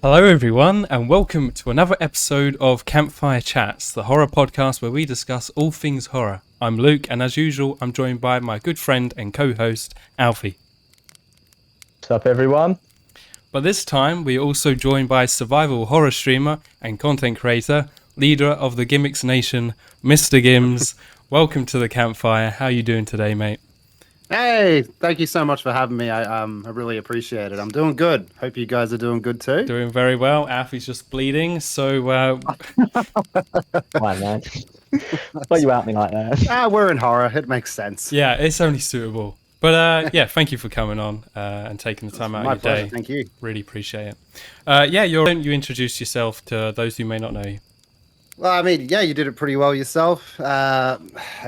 Hello everyone and welcome to another episode of Campfire Chats, the horror podcast where we discuss all things horror. I'm Luke and as usual I'm joined by my good friend and co-host Alfie. What's up everyone? But this time we are also joined by survival horror streamer and content creator, leader of the Gimmicks Nation, MrGimms. Welcome to the Campfire. How are you doing today, mate? Hey, thank you so much for having me. I really appreciate it. I'm doing good. Hope you guys are doing good too. Doing very well. Alfie's just bleeding, so Fine, man. Why you out me like that? We're in horror. It makes sense. yeah, it's only suitable. But yeah, thank you for coming on and taking the time out My of your pleasure. day. Thank you. Really appreciate it. You introduce yourself to those who may not know you. Well, I mean, yeah, you did it pretty well yourself. I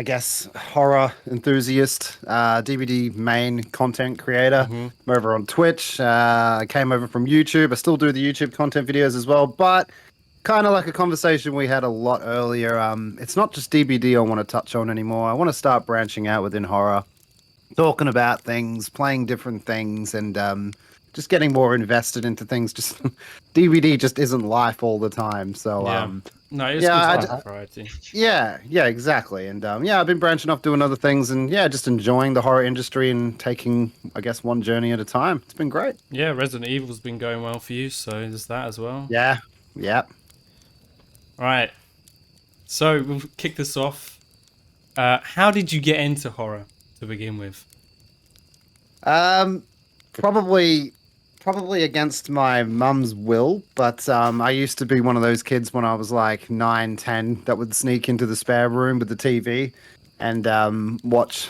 guess horror enthusiast, DVD main content creator. I'm over on Twitch. I came over from YouTube. I still do the YouTube content videos as well, but kind of like a conversation we had a lot earlier. It's not just DVD I want to touch on anymore. I want to start branching out within horror, talking about things, playing different things, and just getting more invested into things. Just DVD just isn't life all the time. So No, it's Yeah, good to have variety. yeah, exactly. And I've been branching off doing other things, and yeah, just enjoying the horror industry and taking, I guess, one journey at a time. It's been great. Yeah, Resident Evil's been going well for you, so there's that as well. Yeah. All right, so we'll kick this off. How did you get into horror to begin with? Probably against my mum's will, but I used to be one of those kids when I was like 9, 10 that would sneak into the spare room with the TV and watch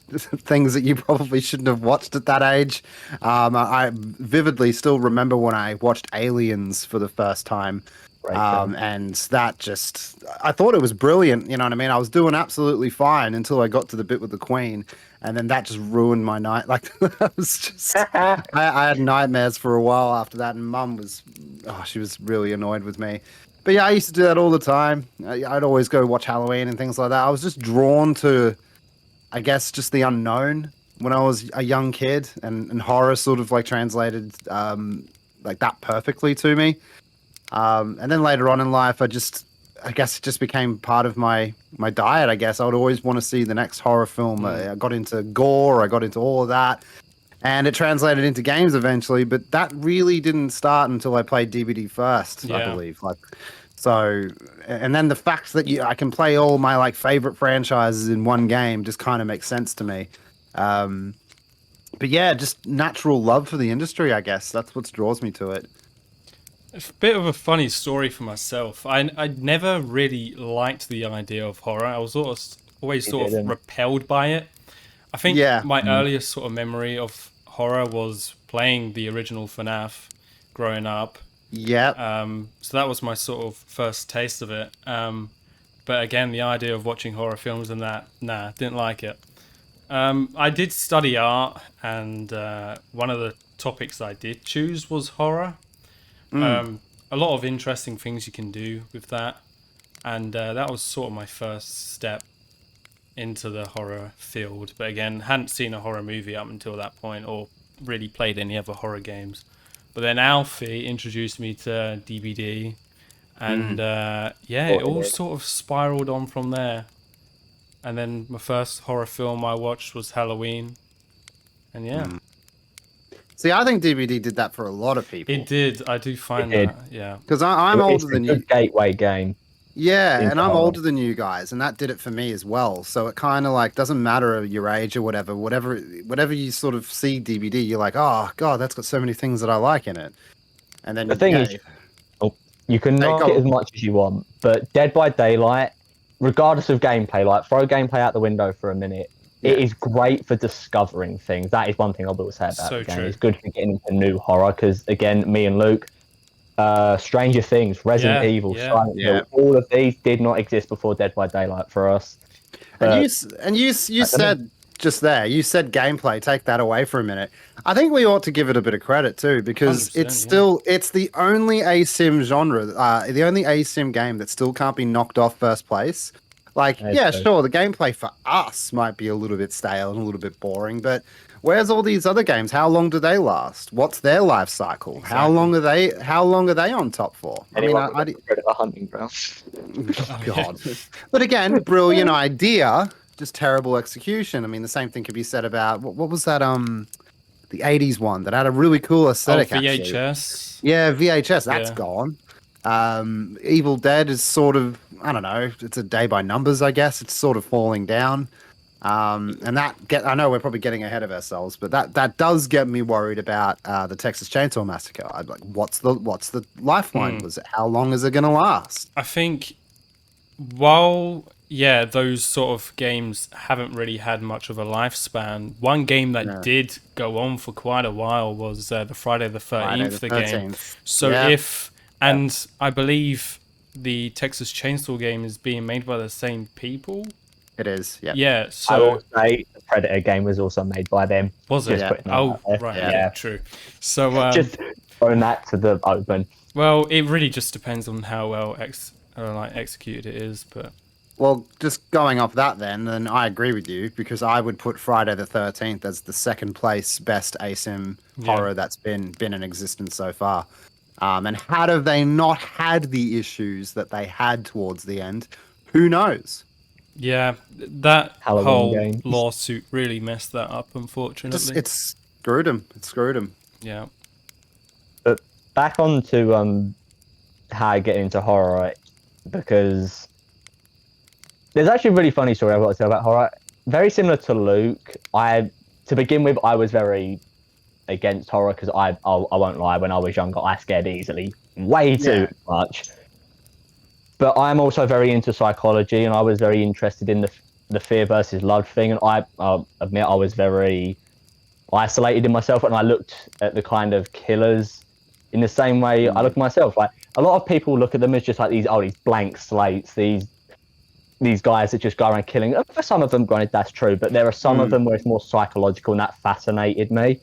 things that you probably shouldn't have watched at that age. I vividly still remember when I watched Aliens for the first time. And that just, I thought it was brilliant. You know what I mean? I was doing absolutely fine until I got to the bit with the Queen. And then that just ruined my night. Like, that was just, I had nightmares for a while after that. And Mum was, she was really annoyed with me. But yeah, I used to do that all the time. I'd always go watch Halloween and things like that. I was just drawn to, I guess, just the unknown when I was a young kid. And horror sort of like translated like that perfectly to me. And then later on in life, I guess it just became part of my diet, I guess. I would always want to see the next horror film. I got into gore, I got into all of that. And it translated into games eventually, but that really didn't start until I played DVD first, I believe. And then the fact that I can play all my like favorite franchises in one game just kind of makes sense to me. But yeah, just natural love for the industry, I guess. That's what draws me to it. It's a bit of a funny story for myself. I never really liked the idea of horror. I was always sort of repelled by it. I think my earliest sort of memory of horror was playing the original FNAF growing up. Yeah. So that was my sort of first taste of it. But again, the idea of watching horror films and that, didn't like it. I did study art, and one of the topics I did choose was horror. A lot of interesting things you can do with that, and that was sort of my first step into the horror field. But again, hadn't seen a horror movie up until that point, or really played any other horror games. But then Alfie introduced me to DVD, and it all sort of spiraled on from there. And then my first horror film I watched was Halloween, and See, I think DVD did that for a lot of people. It did. I do find that, yeah. Because I'm older than you. Gateway game. Yeah, and I'm older than you guys, and that did it for me as well. So it kind of like doesn't matter your age or whatever you sort of see DVD, you're like, oh god, that's got so many things that I like in it. And then The thing is, you can knock it as much as you want, but Dead by Daylight, regardless of gameplay, like throw gameplay out the window for a minute. It is great for discovering things. That is one thing I will say about the game. True. It's good for getting into new horror because, again, me and Luke, Stranger Things, Resident Evil, Silent Hill, all of these did not exist before Dead by Daylight for us. And you said just there, you said gameplay. Take that away for a minute. I think we ought to give it a bit of credit too because it's the only ASIM genre, the only ASIM game that still can't be knocked off first place. Like, sure, the gameplay for us might be a little bit stale and a little bit boring, but Where's all these other games? How long do they last? What's their life cycle? How long are they? How long are they on top for? Anyone with a Predator hunting ground. Oh, God. But again, brilliant idea, just terrible execution. I mean, the same thing could be said about what was that? The '80s one that had a really cool aesthetic. VHS. Actually. Yeah, VHS. That's Yeah. gone. Evil Dead is sort of, I don't know. It's a day by numbers, I guess. It's sort of falling down. And I know we're probably getting ahead of ourselves, but that does get me worried about the Texas Chainsaw Massacre. I'd like, what's the lifeline? Was it how long is it going to last? I think while those sort of games haven't really had much of a lifespan, one game that did go on for quite a while was the Friday the 13th game. So and I believe the Texas Chainsaw game is being made by the same people. It is, yeah. Yeah, I so will say the Predator game was also made by them. was it? Just putting that Oh, out there. right, Yeah. yeah, true. So Just throwing that to the open. well, it really just depends on how well executed it is, but Well, just going off that then I agree with you because I would put Friday the 13th as the second place best ASIM horror that's been in existence so far. And had have they not had the issues that they had towards the end, who knows? yeah, that Halloween whole game. lawsuit really messed that up, unfortunately. It's screwed him. It screwed him. Yeah. But back on to how I get into horror, because there's actually a really funny story I've got to tell about horror. Very similar to Luke. To begin with, I was very against horror because I won't lie, when I was younger, I scared easily, way too much. But I'm also very into psychology, and I was very interested in the fear versus love thing. And I'll admit I was very isolated in myself, and I looked at the kind of killers in the same way I look at myself. Like, a lot of people look at them as just like these blank slates, these guys that just go around killing. For some of them, granted, that's true, but there are some of them where it's more psychological, and that fascinated me.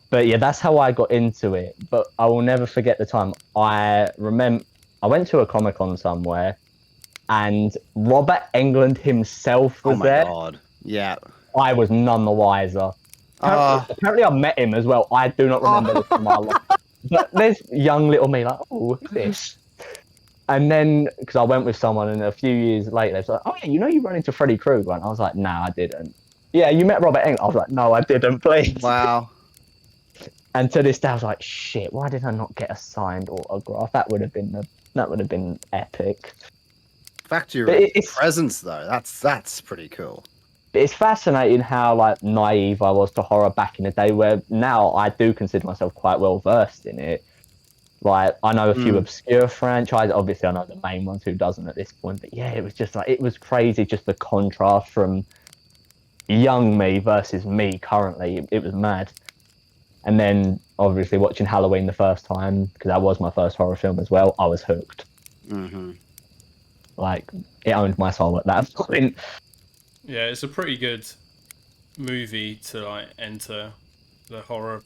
But yeah, that's how I got into it. But I will never forget the time. I remember I went to a Comic-Con somewhere, and Robert Englund himself was there. Oh my god! Yeah, I was none the wiser. Apparently, I met him as well. I do not remember this from my life. But there's young little me like, oh, who's this? And then, because I went with someone, and a few years later, they was like, oh yeah, you run into Freddy Krueger. And I was like, nah, I didn't. Yeah, you met Robert Englund. I was like, no, I didn't, please. wow. And to this day, I was like, shit, why did I not get a signed autograph? That would have been epic. Fact your presence though, that's pretty cool. It's fascinating how like naive I was to horror back in the day, where now I do consider myself quite well versed in it. Like, I know a few obscure franchises. Obviously, I know the main ones, who doesn't at this point. But yeah, it was just like, it was crazy, just the contrast from young me versus me currently. It was mad. And then, obviously, watching Halloween the first time, because that was my first horror film as well, I was hooked. Mm-hmm. Like, it owned my soul at that point. Yeah, it's a pretty good movie to like enter the horror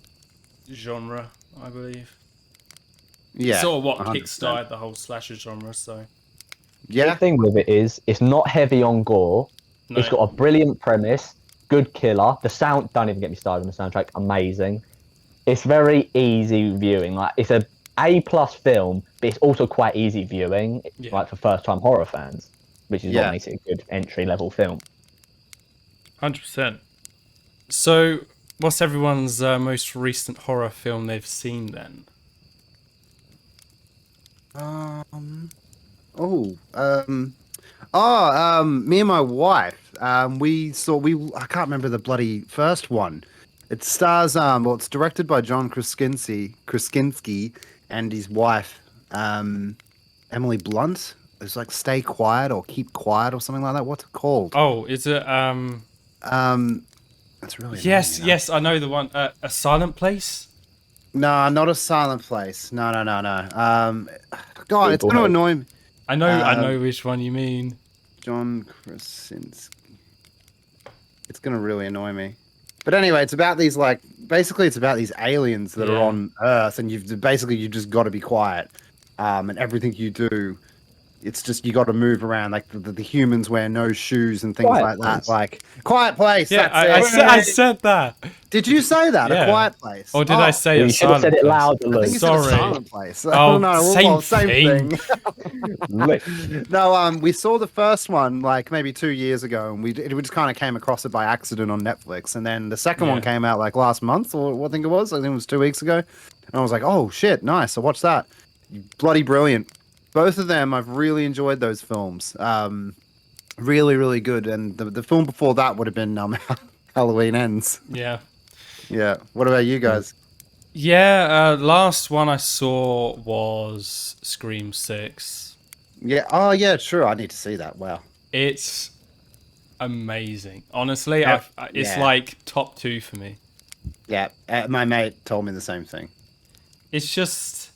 genre, I believe. Yeah, Sort of what 100%. kickstarted the whole slasher genre, so The thing with it is, it's not heavy on gore. no. It's got a brilliant premise, good killer. The sound, don't even get me started on the soundtrack, amazing. It's very easy viewing. Like, it's a A+ film, but it's also quite easy viewing, like for first-time horror fans, which is what makes it a good entry-level film. 100%. So, what's everyone's most recent horror film they've seen then? Me and my wife, I can't remember the bloody first one. It stars, it's directed by John Krasinski and his wife, Emily Blunt. It's like Stay Quiet or Keep Quiet or something like that. What's it called? Oh, is it That's really yes, annoying, yes, I know the one. A Silent Place. No, not A Silent Place. No. God, it's going to annoy me. I know which one you mean. John Krasinski. It's going to really annoy me. But anyway, it's about these it's about these aliens that are on Earth, and you've just got to be quiet, and everything you do it's just you got to move around. Like the humans wear no shoes and things Quiet like that. Place. Like Quiet Place. Yeah, That's I said that. Did you say that? Yeah. A Quiet Place. Or did I say You a should have silent said it place? louder, I Luke. think you said a Sorry. silent place. I Oh, don't know. same Same thing. thing. No, we saw the first one like maybe 2 years ago, and we just kind of came across it by accident on Netflix, and then the second one Yeah. came out like last month, or what I think it was. I think it was 2 weeks ago, and I was like, oh shit, nice. I watched that. Bloody brilliant. Both of them, I've really enjoyed those films. Really, really good. And the film before that would have been Halloween Ends. Yeah. Yeah. What about you guys? Yeah, last one I saw was Scream 6. Yeah. Oh, yeah. Sure. I need to see that. Wow. It's amazing. Honestly, Yeah. it's Yeah. like top 2 for me. Yeah. My mate told me the same thing. It's just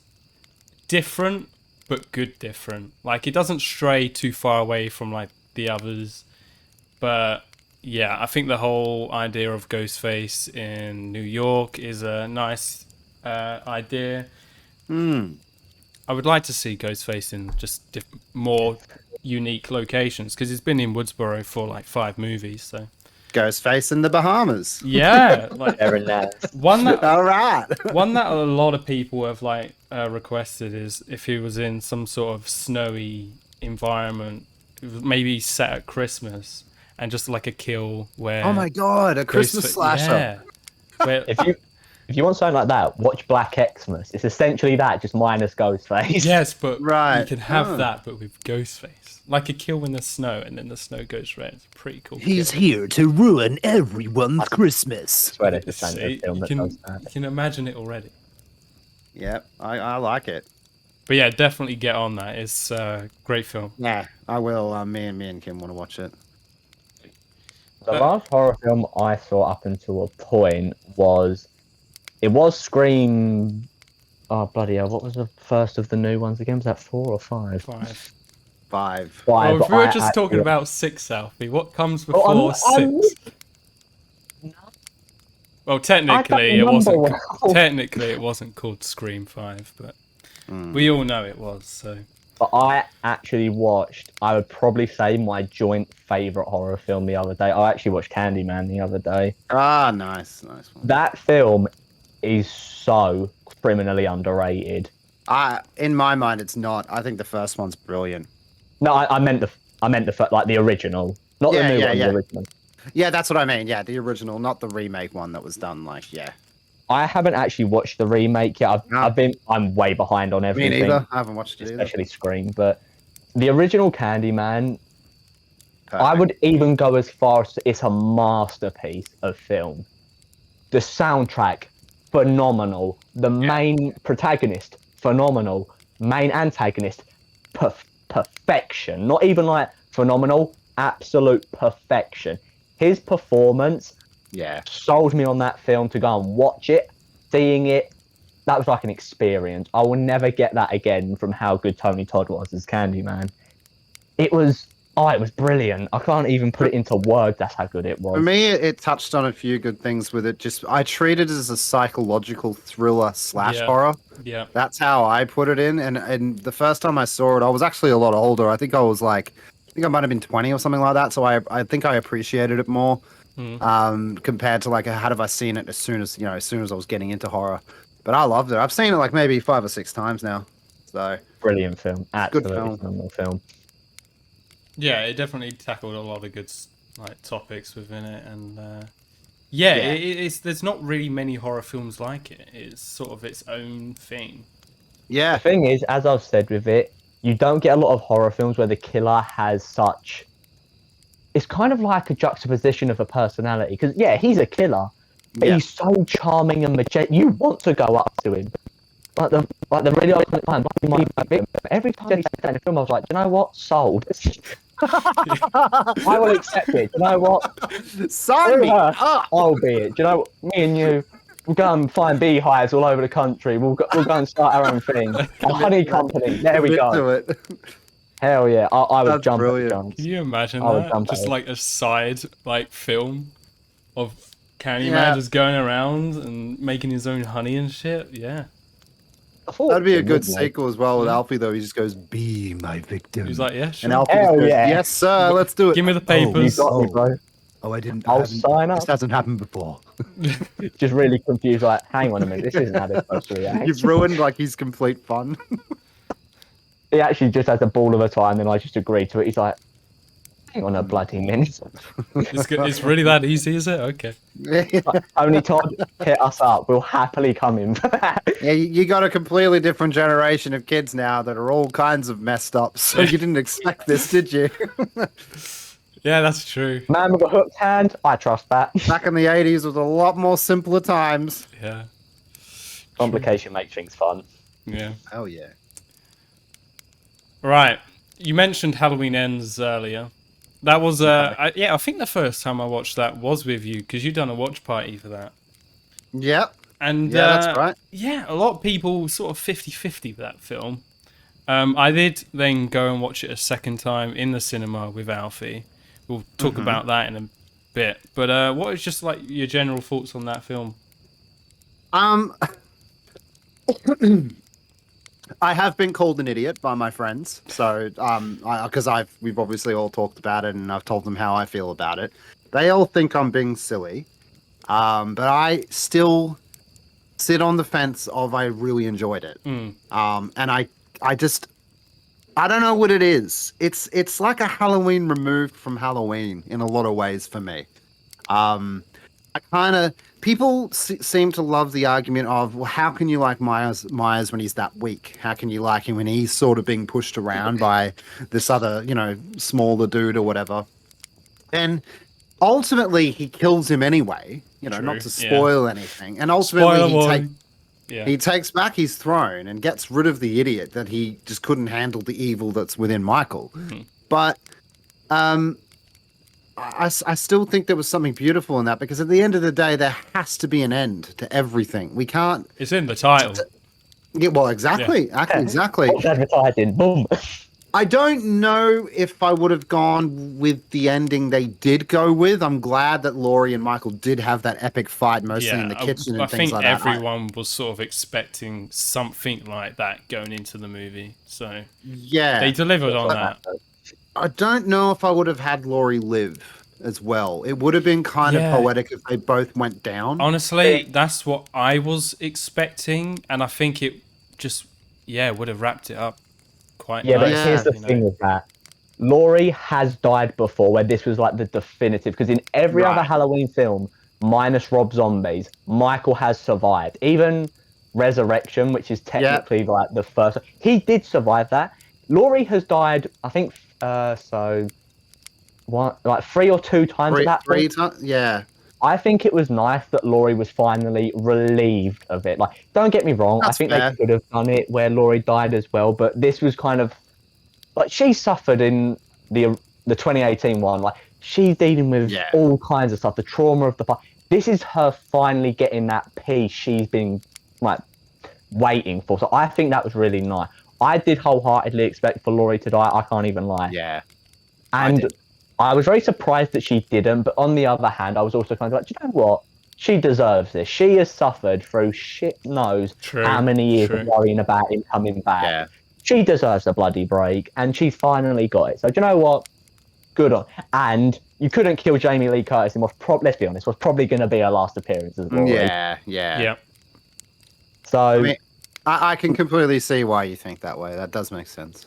different, but good different. Like, it doesn't stray too far away from, like, the others. But, yeah, I think the whole idea of Ghostface in New York is a nice idea. I would like to see Ghostface in just more unique locations, because he's been in Woodsboro for, like, 5 movies, so... Ghostface in the Bahamas. Yeah, like Very nice. one that All right. one that a lot of people have like requested is if he was in some sort of snowy environment, maybe set at Christmas, and just like a kill where Oh my God. A Christmas slasher. Yeah, where, If you want something like that, watch Black Xmas. It's essentially that, just minus Ghostface. yes, but Right. you can have Oh. that, but with Ghostface, like a kill in the snow, and then the snow goes red. It's pretty cool. He's kill. here to ruin everyone's Christmas. I swear there's just See, a film you that can does that. you can imagine it already. Yeah. I like it. But yeah, definitely get on that. It's a great film. Yeah. I will. Me and Kim want to watch it. The last horror film I saw up until a point was Scream. Oh bloody hell! What was the first of the new ones again? Was that 4 or 5? 5. 5. Well, if but we were I just talking actually- about 6, Alfie, what comes Oh, before I'm- 6? Well, technically it remember wasn't. well. Technically, it wasn't called Scream 5, but we all know it was. So But I actually watched, I would probably say, my joint favourite horror film the other day. I actually watched Candyman the other day. Ah, nice one. That film is so criminally underrated. In my mind, it's not. I think the first one's brilliant. No, I meant the original, not the new one. Yeah. The original. Yeah, that's what I mean. Yeah, the original, not the remake one that was done. Like, yeah. I haven't actually watched the remake yet. I'm way behind on Me everything. neither. I haven't watched it either. Especially Scream, but the original Candyman, I Perfect. would even go as far as it's a masterpiece of film. The soundtrack, phenomenal. The main protagonist, phenomenal. Main antagonist, perfection. Not even like phenomenal, absolute perfection. His performance Yeah. sold me on that film to go and watch it. Seeing it, that was like an experience. I will never get that again from how good Tony Todd was as Candyman. It was brilliant. I can't even put it into words. That's how good it was. For me, it touched on a few good things with it. Just I treat it as a psychological thriller / Yeah. horror. yeah, That's how I put it in. And the first time I saw it, I was actually a lot older. I think I might have been 20 or something like that. So I think I appreciated it more. Compared to like had I seen it as soon as I was getting into horror. But I loved it. I've seen it like maybe 5 or 6 times now. So Brilliant film. Absolutely film. phenomenal film. yeah. It definitely tackled a lot of good like topics within it, and Yeah. it's there's not really many horror films like it. It's sort of its own thing. yeah, The thing is, as I've said with it, you don't get a lot of horror films where the killer has such... It's kind of like a juxtaposition of a personality. Because, yeah, he's a killer, but Yeah. he's so charming and majestic. You want to go up to him. Like the really iconic line, every time he said that in the film, I was like, do you know what? Sold. I will accept it. Do you know what? sign me up. I'll be it. Do you know what? Me and you, we'll go and find beehives all over the country. We'll go and start our own thing. A honey company. There we Commit go. to it. Hell yeah. I would That's jump brilliant. at the chance. Can you imagine I would that? jump Just at it. like a side like film of Candyman Yeah. just going around and making his own honey and shit. Yeah. That'd be a good wouldn't it? sequel as well with Alfie, though. He just goes, "Be my victim." He's like, yeah, and sure. Alfie just Hell goes, yeah. "Yes, sir. Let's do it." Give me the You papers. got me, bro. Oh, I didn't. I'll sign up. This hasn't happened before. Just really confused, like, hang on a minute, this isn't how they're supposed to react. You've ruined like his complete fun. He actually just has a ball of a time, and I just agreed to it. He's like, hang on a bloody minute. It's really that easy, is it? Okay. Only Todd hit us up. We'll happily come in for that. Yeah, you got a completely different generation of kids now that are all kinds of messed up. So you didn't expect this, did you? Yeah, that's true. Man with a hooked hand, I trust that. Back in the 80s was a lot more simpler times. Yeah. Complication makes things fun. Yeah. Oh, yeah. Right. You mentioned Halloween Ends earlier. That was, I think the first time I watched that was with you, because you'd done a watch party for that. Yep. And Yeah, that's right. yeah, a lot of people sort of 50-50 for that film. I did then go and watch it a second time in the cinema with Alfie. We'll talk about that in a bit. But what is just like your general thoughts on that film? I have been called an idiot by my friends, so because we've obviously all talked about it, and I've told them how I feel about it. They all think I'm being silly, but I still sit on the fence of I really enjoyed it, and I don't know what it is. It's like a Halloween removed from Halloween in a lot of ways for me. People seem to love the argument of, well, how can you like Myers when he's that weak? How can you like him when he's sort of being pushed around by this other, smaller dude or whatever? And ultimately, he kills him anyway, True, not to spoil anything. And ultimately, he takes back his throne and gets rid of the idiot that he just couldn't handle the evil that's within Michael. But I still think there was something beautiful in that, because at the end of the day, there has to be an end to everything. We can't. It's in the title. Yeah, well, exactly. Yeah. Exactly. Advertising, boom. I don't know if I would have gone with the ending they did go with. I'm glad that Laurie and Michael did have that epic fight, mostly in the kitchen and things like that. I think everyone was sort of expecting something like that going into the movie. So yeah, they delivered on that. I don't know if I would have had Laurie live as well. It would have been kind of poetic if they both went down. Honestly, that's what I was expecting, and I think it just, would have wrapped it up quite Yeah, nice. but here's the thing with that. Laurie has died before, where this was like the definitive, because in every other Halloween film, minus Rob Zombies, Michael has survived. Even Resurrection, which is technically like the first, he did survive that. Laurie has died, I think, like 3 or 2 times at that point. 3 times? Yeah. I think it was nice that Laurie was finally relieved of it. Like, don't get me wrong, I think they could have done it where Laurie died as well, but this was kind of like, she suffered in the 2018 one. Like, she's dealing with all kinds of stuff, the trauma of the fight. This is her finally getting that peace she's been like waiting for. So I think that was really nice. I did wholeheartedly expect for Laurie to die. I can't even lie. Yeah. And I was very surprised that she didn't. But on the other hand, I was also kind of like, do you know what? She deserves this. She has suffered through shit knows how many years of worrying about him coming back. Yeah. She deserves a bloody break. And she's finally got it. So do you know what? Good on. And you couldn't kill Jamie Lee Curtis. And let's be honest, was probably going to be her last appearance as well. Yeah. So I mean, I can completely see why you think that way. That does make sense.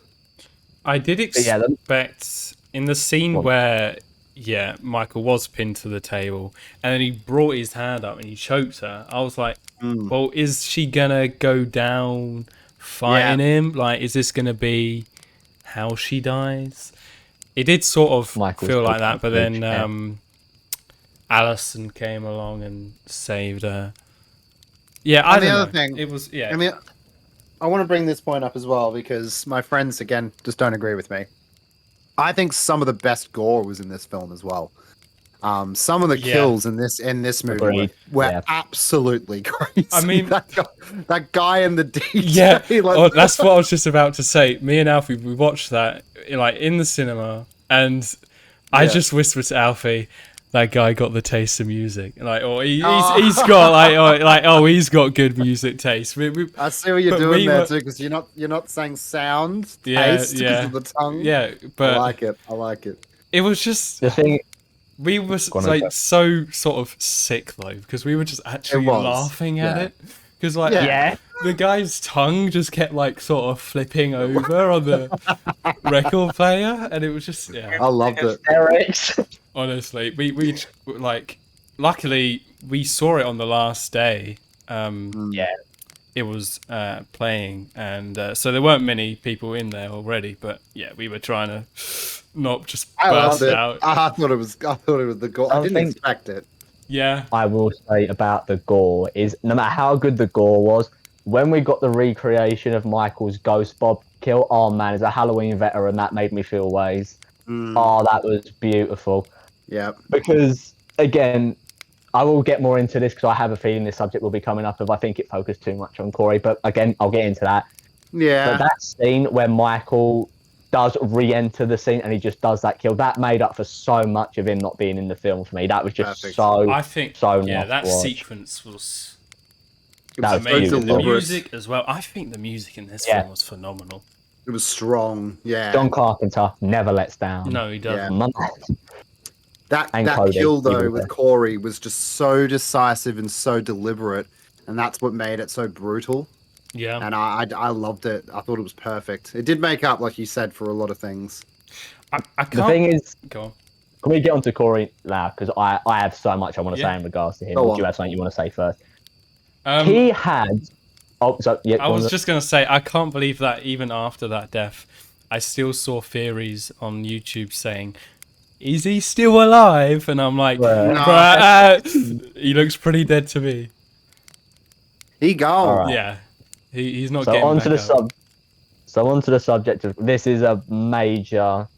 I did expect in the scene where Michael was pinned to the table and then he brought his hand up and he choked her. I was like, well, is she gonna go down fighting him? Like, is this gonna be how she dies? It did sort of feel like that, but then Allison came along and saved her. Yeah, I don't know. It was I mean, I want to bring this point up as well, because my friends again just don't agree with me. I think some of the best gore was in this film as well. Some of the kills in this movie were absolutely crazy. I mean, that guy in the DJ. Yeah, that's what I was just about to say. Me and Alfie, we watched that like in the cinema, and I just whispered to Alfie, that guy got the taste of music. Like, or he's got he's got good music taste. I see what you're but doing we there were- too, because you're not saying sound, Yeah, taste, yeah. because of the tongue. Yeah, but I like it. I like it. it was just The thing, we were Go on, like okay. so sort of sick though because we were just actually was, laughing at yeah. it because like yeah, the guy's tongue just kept like sort of flipping over on the record player and it was just I loved it. hysterics. honestly we like luckily we saw it on the last day Yeah, it was playing and so there weren't many people in there already but yeah we were trying to not just I loved burst it. out I thought it was the goal. I didn't Something- expect it. yeah I will say about the gore is no matter how good the gore was, when we got the recreation of Michael's Ghost Bob kill, oh man, as a Halloween veteran, that made me feel ways. Oh, that was beautiful. Yeah. Because again, I will get more into this because I have a feeling this subject will be coming up if I think it focused too much on Corey. But again, I'll get into that. Yeah. But that scene where Michael does re-enter the scene and he just does that kill, that made up for so much of him not being in the film for me. That was just Perfect. so I think so yeah nice that to watch. sequence was It That was was so beautiful. the deliberate. music as well. I think the music in this Yeah. film was phenomenal. It was strong. Yeah. John Carpenter never lets down. No, he doesn't. Man, That and that Cody, kill he though was with there. Corey was just so decisive and so deliberate, and that's what made it so brutal. Yeah. And I loved it. I thought it was perfect. It did make up, like you said, for a lot of things. I the can't thing is, go on. can we get on to Corey now? Because I have so much I want to Yeah. say in regards to him. Go Or on. do you have something you want to say first? I He had. Oh, so yeah. go on. was just gonna say I can't believe that even after that death, I still saw theories on YouTube saying, "Is he still alive?" And I'm like, Bruh. "Bruh, he looks pretty dead to me." He gone. All right. Yeah, he's not So getting onto back the up. onto the subject of this is a major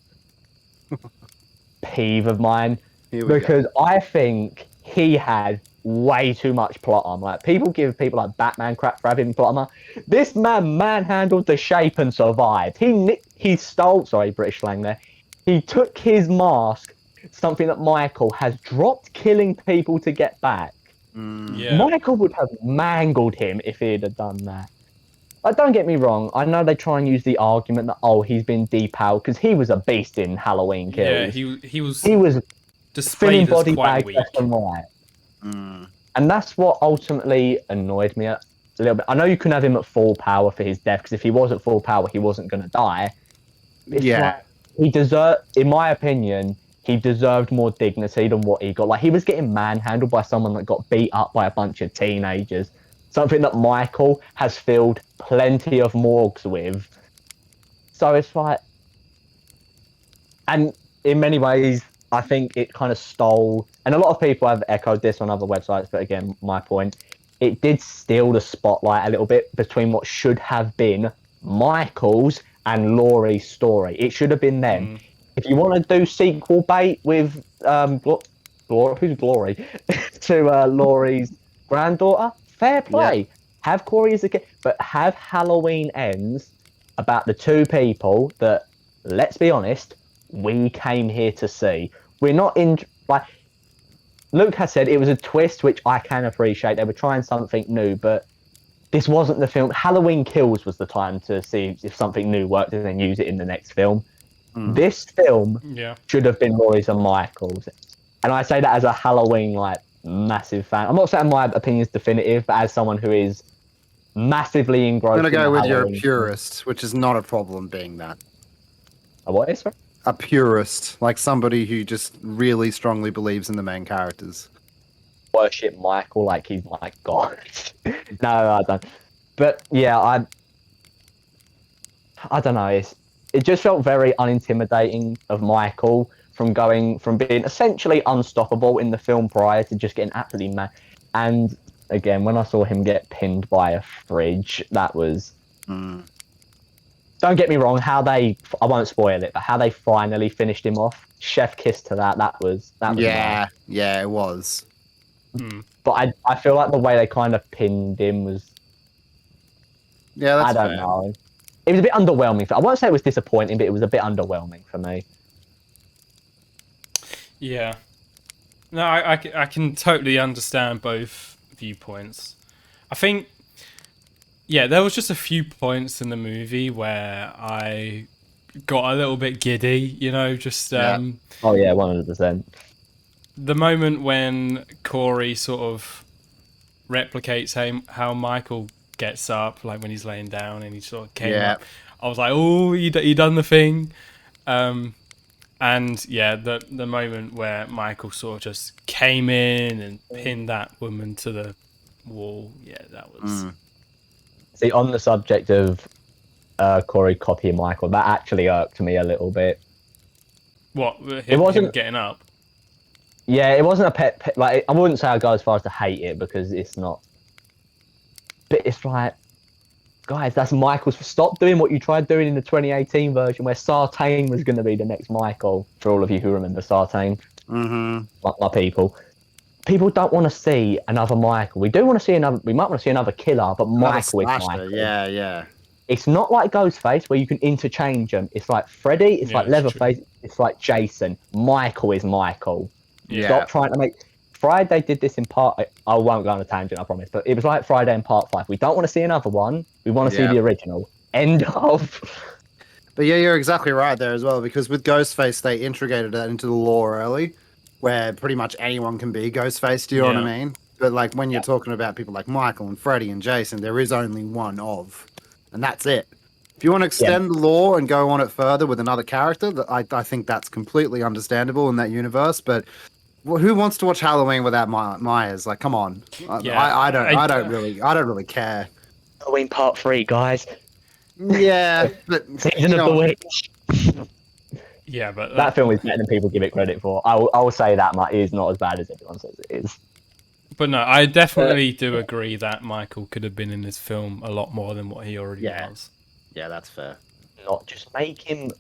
peeve of mine Here we go. because I think he had way too much plot armor. Like people give people like Batman crap for having plot armor. This man manhandled the shape and survived. He stole, sorry, British slang there. He took his mask, something that Michael has dropped killing people to get back. Yeah, Michael would have mangled him if he'd have done that. Like, don't get me wrong. I know they try and use the argument that he's been depowed because he was a beast in Halloween Kills. yeah, he was he was spinning displayed as body quite bags weak. left and right, and that's what ultimately annoyed me a little bit. I know you couldn't have him at full power for his death because if he was at full power, he wasn't going to die. It's Yeah. like, he deserved, in my opinion, he deserved more dignity than what he got. Like he was getting manhandled by someone that got beat up by a bunch of teenagers. Something that Michael has filled plenty of morgues with. So it's like, and in many ways, I think it kind of stole, and a lot of people have echoed this on other websites, but again, my point, it did steal the spotlight a little bit between what should have been Michael's and Laurie's story. It should have been them. If you want to do sequel bait with who's Glory to Laurie's granddaughter, fair play. Yeah. Have Corey as a kid, but have Halloween Ends about the two people that, let's be honest, we came here to see. We're not in, like Luke has said, it was a twist, which I can appreciate. They were trying something new, but this wasn't the film. Halloween Kills was the time to see if something new worked and then use it in the next film. This film Yeah, should have been Laurie's and Michael's. And I say that as a Halloween, like, massive fan. I'm not saying my opinion's definitive, but as someone who is massively engrossed I'm gonna in go the with you're a Halloween- purist, which is not a problem being that. A what is it? A purist, like somebody who just really strongly believes in the main characters. Worship Michael like he's my god. No, I don't. But yeah, I don't know. It just felt very unintimidating of Michael from being essentially unstoppable in the film prior to just getting absolutely mad. And again, when I saw him get pinned by a fridge, that was. Don't get me wrong. I won't spoil it, but how they finally finished him off, chef kiss to that. That was nice. Yeah, it was. But I feel like the way they kind of pinned him was. Yeah, that's I don't fair. know. It was a bit underwhelming. I won't say it was disappointing, but it was a bit underwhelming for me. yeah. No, I can totally understand both viewpoints. I think, yeah, there was just a few points in the movie where I got a little bit giddy, you know, just Oh yeah, 100%. the moment when Corey sort of replicates how Michael gets up, like when he's laying down and he sort of came up. I was like, oh, he done the thing. And yeah, the moment where Michael sort of just came in and pinned that woman to the wall, yeah, that was. See, on the subject of Corey copying Michael, that actually irked me a little bit. What, It wasn't him getting up? Yeah, it wasn't a pet. Like, I wouldn't say I go as far as to hate it because it's not. But it's like, guys, that's Michael's. Stop doing what you tried doing in the 2018 version, where Sartain was going to be the next Michael. For all of you who remember Sartain, my people. People don't want to see another Michael. We do want to see another. We might want to see another killer, but Michael is Michael. Yeah. It's not like Ghostface where you can interchange them. It's like Freddy. It's like Leatherface. It's like Jason. Michael is Michael. Yeah. Stop trying to make. Friday did this in part. I won't go on a tangent, I promise. But it was like Friday in part 5. We don't want to see another one. We want to see the original. End of. But yeah, you're exactly right there as well. Because with Ghostface, they integrated that into the lore early, where pretty much anyone can be Ghostface. Do you know what I mean? But like when you're talking about people like Michael and Freddy and Jason, there is only one of, and that's it. If you want to extend the lore and go on it further with another character, I think that's completely understandable in that universe. But who wants to watch Halloween without Myers? Like, come on. I don't really care. Halloween Part 3, guys. Yeah, but Season of the Witch. Yeah, but that film is better than people give it credit for. I will say that much. It is not as bad as everyone says it is. But no, I definitely do agree that Michael could have been in this film a lot more than what he already was. Yeah, that's fair. Not just make him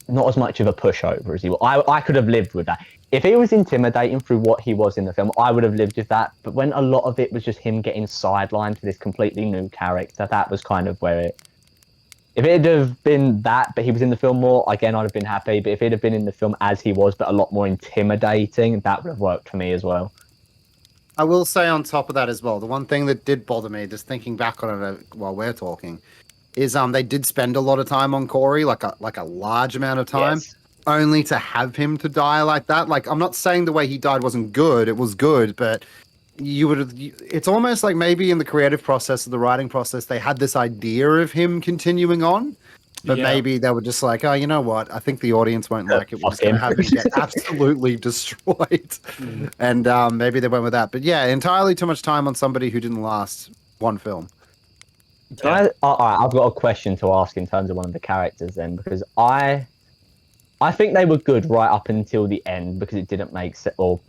not as much of a pushover as he was. I could have lived with that. If he was intimidating through what he was in the film, I would have lived with that. But when a lot of it was just him getting sidelined to this completely new character, that was kind of where it... If it had have been that, but he was in the film more, again, I'd have been happy. But if he'd have been in the film as he was, but a lot more intimidating, that would have worked for me as well. I will say on top of that as well, the one thing that did bother me, just thinking back on it while we're talking, is they did spend a lot of time on Corey, like a large amount of time, only to have him to die like that. Like, I'm not saying the way he died wasn't good; it was good, but it's almost like maybe in the creative process of the writing process, they had this idea of him continuing on, but maybe they were just like, oh, you know what? I think the audience won't like it. We're just going to have him get absolutely destroyed. And maybe they went with that. But yeah, entirely too much time on somebody who didn't last one film. I've got a question to ask in terms of one of the characters then, because I think they were good right up until the end because it didn't make sense, or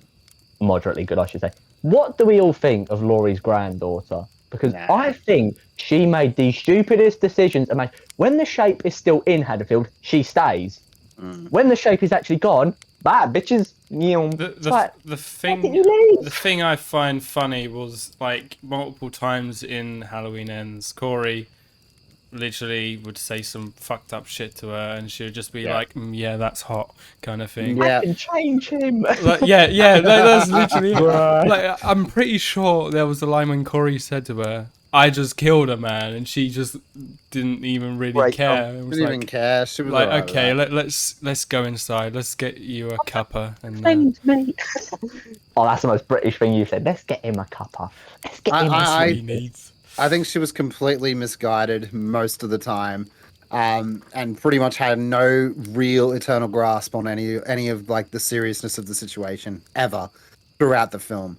moderately good, I should say. What do we all think of Laurie's granddaughter? Because I think she made the stupidest decisions. When the shape is still in Haddonfield, she stays. When the shape is actually gone, bad bitches. The thing I find funny was, like, multiple times in Halloween Ends, Corey literally would say some fucked up shit to her, and she would just be like, "Yeah, that's hot," kind of thing. I can change him. Like, that's literally. Like, I'm pretty sure there was a line when Corey said to her, "I just killed a man," and she just didn't even really care. Didn't even care. She was like, okay, let's go inside. Let's get you a cuppa. And me. Oh, that's the most British thing you've said. Let's get him a cuppa. Let's get him what he needs. I think she was completely misguided most of the time, and pretty much had no real eternal grasp on any of like the seriousness of the situation ever throughout the film.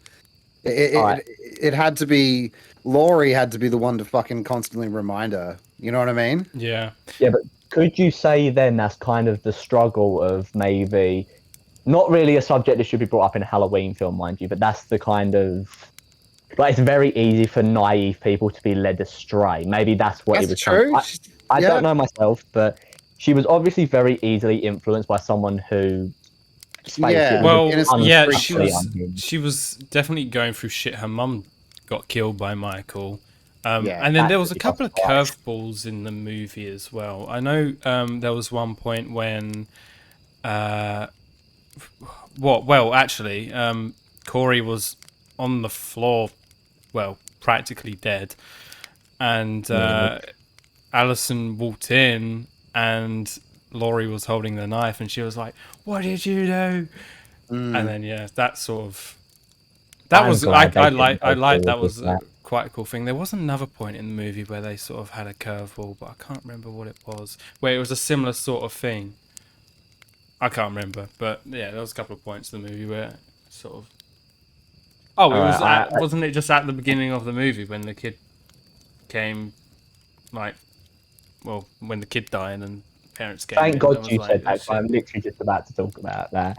It had to be Laurie had to be the one to fucking constantly remind her. You know what I mean? Yeah. Yeah, but could you say then that's kind of the struggle of maybe not really a subject that should be brought up in a Halloween film, mind you, but that's the kind of. But it's very easy for naive people to be led astray. Maybe that's what it was. True. I don't know myself, but she was obviously very easily influenced by someone who. She was definitely going through shit. Her mum got killed by Michael, and then there was a couple of curveballs in the movie as well. I know there was one point when what? Well, actually, Corey was on the floor, well, practically dead, and Alison walked in, and Laurie was holding the knife, and she was like, "What did you do?" And then that sort of that was I like that was quite a cool thing. There was another point in the movie where they sort of had a curveball, but I can't remember what it was. Where it was a similar sort of thing. I can't remember, but yeah, there was a couple of points in the movie where sort of. Oh, it was wasn't it just at the beginning of the movie when the kid came, like, well, when the kid died and parents came. Thank God you said that. I'm literally just about to talk about that.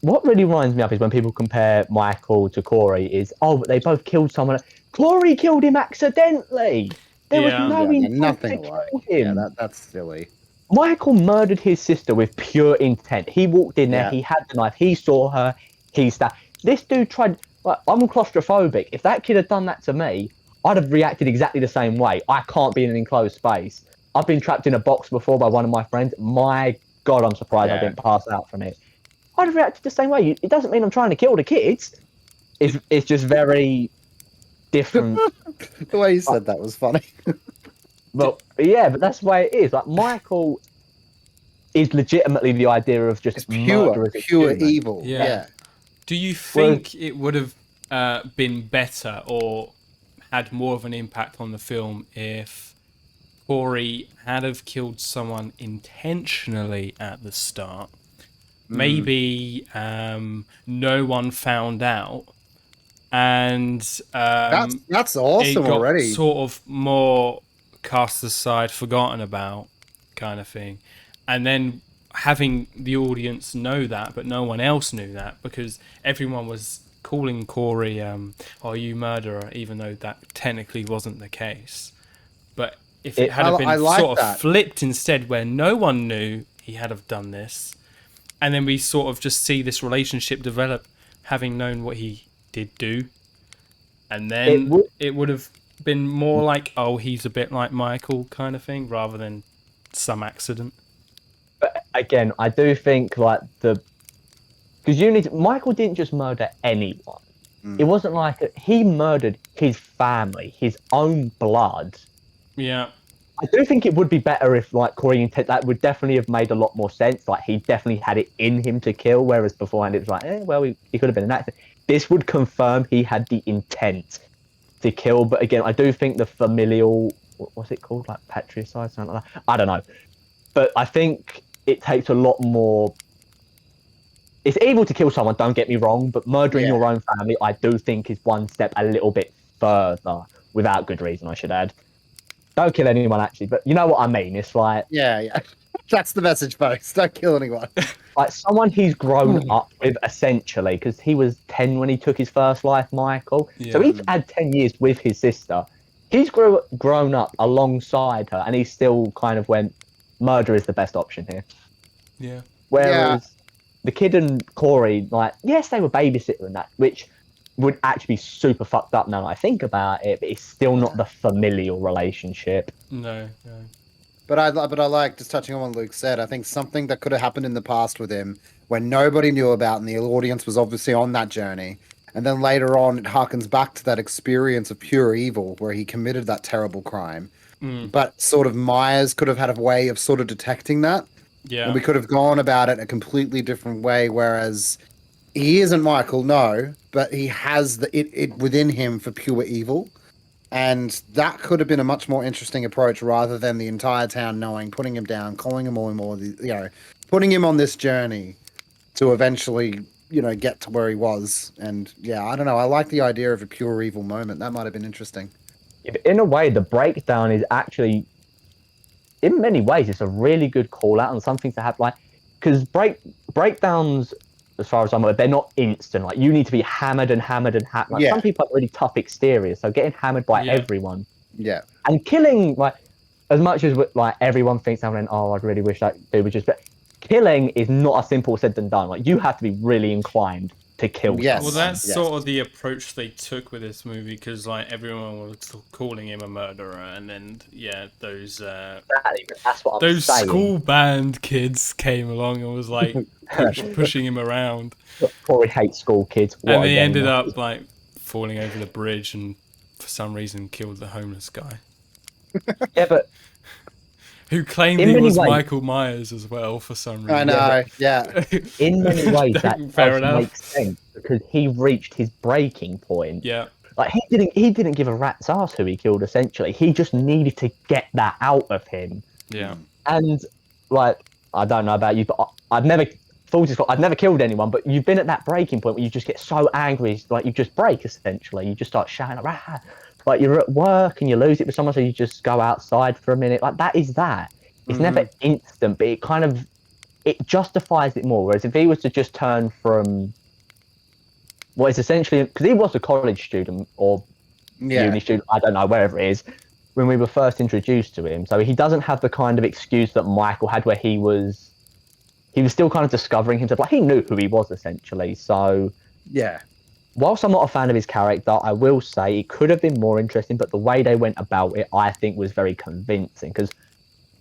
What really winds me up is when people compare Michael to Corey is, but they both killed someone. Corey killed him accidentally. There was no nothing like him. Yeah, that's silly. Michael murdered his sister with pure intent. He walked in there, he had the knife, he saw her, he stabbed. This dude tried. Like, I'm claustrophobic. If that kid had done that to me, I'd have reacted exactly the same way. I can't be in an enclosed space. I've been trapped in a box before by one of my friends. My God, I'm surprised I didn't pass out from it. I'd have reacted the same way. It doesn't mean I'm trying to kill the kids. It's just very different. The way you said that was funny. But that's the way it is. Like, Michael is legitimately the idea of just pure evil. Yeah. Do you think it would have been better or had more of an impact on the film if Corey had have killed someone intentionally at the start? Maybe no one found out, and that's awesome it got already. Sort of more cast aside, forgotten about, kind of thing, and then having the audience know that, but no one else knew that because everyone was calling Corey, you murderer, even though that technically wasn't the case. But if it had been sort of flipped instead, where no one knew he had have done this. And then we sort of just see this relationship develop, having known what he did do. And then it would have been more like, he's a bit like Michael kind of thing, rather than some accident. But again, I do think because Michael didn't just murder anyone. It wasn't like he murdered his family, his own blood. Yeah. I do think it would be better if, Corey intent, that would definitely have made a lot more sense. Like, he definitely had it in him to kill, whereas beforehand it was like, he could have been an accident. This would confirm he had the intent to kill. But again, I do think the familial, what's it called, like patricide, something like that. I don't know, but I think it takes a lot more. It's evil to kill someone, don't get me wrong, but murdering your own family, I do think is one step a little bit further, without good reason, I should add. Don't kill anyone, actually, but you know what I mean. It's like... Yeah. That's the message, folks. Don't kill anyone. Like, someone he's grown up with, essentially, because he was 10 when he took his first life, Michael. Yeah. So he's had 10 years with his sister. He's grown up alongside her, and he still kind of went, murder is the best option here. Yeah. Whereas the kid and Corey, yes, they were babysitter and that, which... would actually be super fucked up now that I think about it, but it's still not the familial relationship. No. But I like, just touching on what Luke said, I think something that could have happened in the past with him when nobody knew about and the audience was obviously on that journey. And then later on, it harkens back to that experience of pure evil where he committed that terrible crime. But sort of Myers could have had a way of sort of detecting that. Yeah. And we could have gone about it a completely different way, whereas... he isn't Michael, no, but he has it within him for pure evil. And that could have been a much more interesting approach rather than the entire town knowing, putting him down, calling him more, putting him on this journey to eventually, get to where he was. And I don't know. I like the idea of a pure evil moment. That might have been interesting. In a way, the breakdown is actually, in many ways, it's a really good call out and something to have, because breakdowns, as far as I'm aware, they're not instant. You need to be hammered and hammered and hammered. Some people have really tough exteriors, so getting hammered by everyone. Yeah. And killing, as much as everyone thinks, I'd really wish that dude was just... But killing is not a simple said than done. You have to be really inclined to kill Yes. Well, someone. that's Yes. sort of the approach they took with this movie, because like everyone was calling him a murderer, and then those That's what I'm those saying. school band kids came along and was like pushing him around, Corey hates school kids. What and they again? ended up like falling over the bridge and for some reason killed the homeless guy Yeah, but who claimed In he many was ways- Michael Myers as well for some reason. I know. Yeah. in many ways that Fair does enough. make sense because he reached his breaking point. Yeah, Like he didn't give a rat's ass who he killed. Essentially, he just needed to get that out of him. yeah. And like, I don't know about you, but I've never I've never killed anyone. But you've been at that breaking point where you just get so angry, like you just break. Essentially, you just start shouting like, "Rah!" Like you're at work and you lose it with someone, so you just go outside for a minute. Like that is that. It's never instant, but it justifies it more. Whereas if he was to just turn from what is essentially, because he was a college student or uni student, I don't know, wherever it is, when we were first introduced to him. So he doesn't have the kind of excuse that Michael had where he was still kind of discovering himself. Like he knew who he was essentially. So Yeah. whilst I'm not a fan of his character, I will say it could have been more interesting, but the way they went about it, I think was very convincing because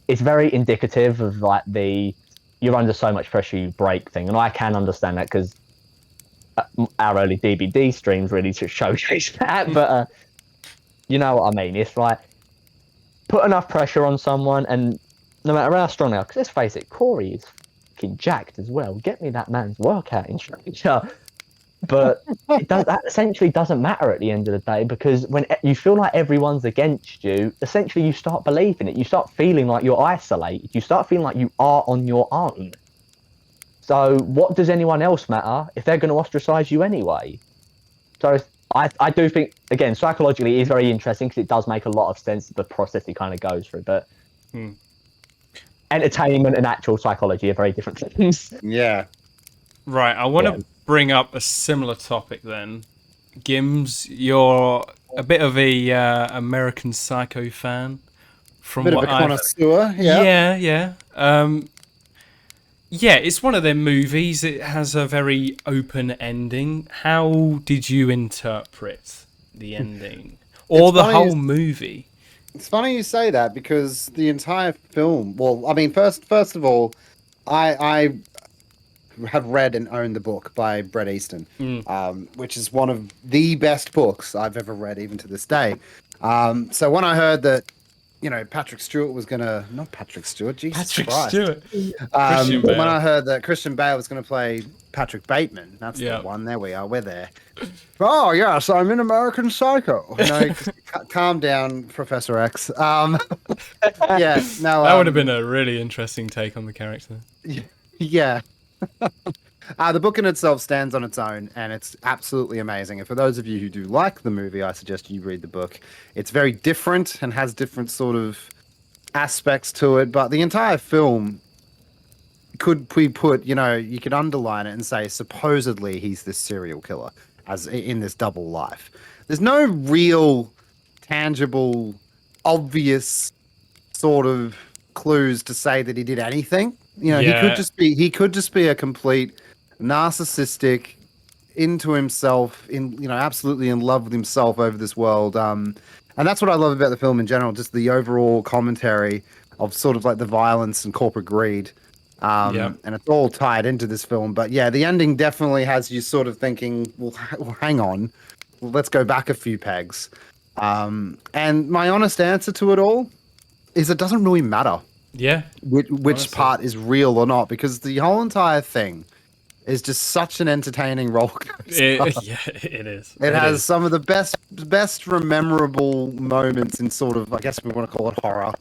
it's very indicative of like you're under so much pressure you break thing. And I can understand that because our early DVD streams really showcase that. But you know what I mean? It's like put enough pressure on someone, and no matter how strong they are, because let's face it, Corey is fucking jacked as well. Get me that man's workout instructor. But that essentially doesn't matter at the end of the day, because when you feel like everyone's against you, essentially you start believing it. You start feeling like you're isolated. You start feeling like you are on your own. So what does anyone else matter if they're going to ostracize you anyway? So I do think, again, psychologically it is very interesting because it does make a lot of sense, the process he kind of goes through. But entertainment and actual psychology are very different things. Yeah. Right, I want to bring up a similar topic then. Gims, you're a bit of a American Psycho fan. From Bit of what a connoisseur. yeah. Yeah, it's one of their movies. It has a very open ending. How did you interpret the ending? Or It's the funny whole movie? It's funny you say that because the entire film. Well, I mean, first of all, I have read and owned the book by Bret Easton, which is one of the best books I've ever read, even to this day. So when I heard that, Patrick Stewart was gonna not Patrick Stewart, Jesus Patrick Christ. Stewart. When Bale. I heard that Christian Bale was going to play Patrick Bateman, that's the one. There we are. We're there. Oh yes, I'm in American Psycho. Calm down, Professor X. Yeah, no. That would have been a really interesting take on the character. Yeah. The book in itself stands on its own, and it's absolutely amazing. And for those of you who do like the movie, I suggest you read the book. It's very different and has different sort of aspects to it, but the entire film could be put, you could underline it and say supposedly he's this serial killer as in this double life. There's no real tangible obvious sort of clues to say that he did anything. He could just be a complete narcissistic, into himself, absolutely in love with himself over this world. And that's what I love about the film in general, just the overall commentary of sort of like the violence and corporate greed. And it's all tied into this film. But yeah, the ending definitely has you sort of thinking, well hang on, let's go back a few pegs. And my honest answer to it all is it doesn't really matter. Yeah. Which part is real or not, because the whole entire thing is just such an entertaining roller coaster. It is. It has some of the best memorable moments in sort of, I guess we want to call it horror.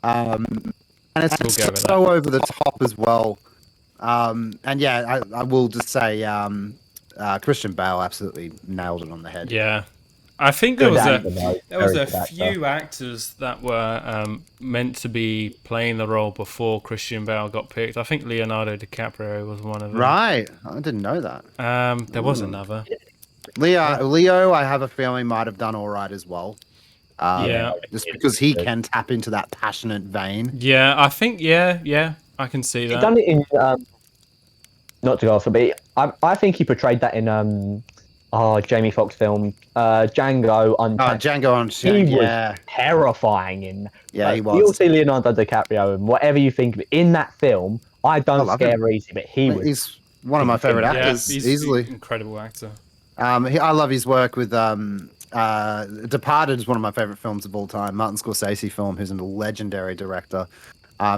And it's so over the top as well. And yeah, I will just say Christian Bale absolutely nailed it on the head. Yeah. I think there was a few actors that were meant to be playing the role before Christian Bale got picked. I think Leonardo DiCaprio was one of them. Right, I didn't know that. There was another. Leo, I have a feeling might have done all right as well. Yeah, just because he can tap into that passionate vein. Yeah, I think I can see that. He done it in not to go off, but I think he portrayed that in Jamie Foxx film Django Unchained. Django Unchained. He was Yeah, terrifying in. yeah, he You'll was. see Leonardo DiCaprio and whatever you think of it, in that film. I don't love scare him. easy, but He's one of my favorite Yeah, actors, he's easily. an incredible actor. I love his work with Departed is one of my favorite films of all time. Martin Scorsese film, who's a legendary director.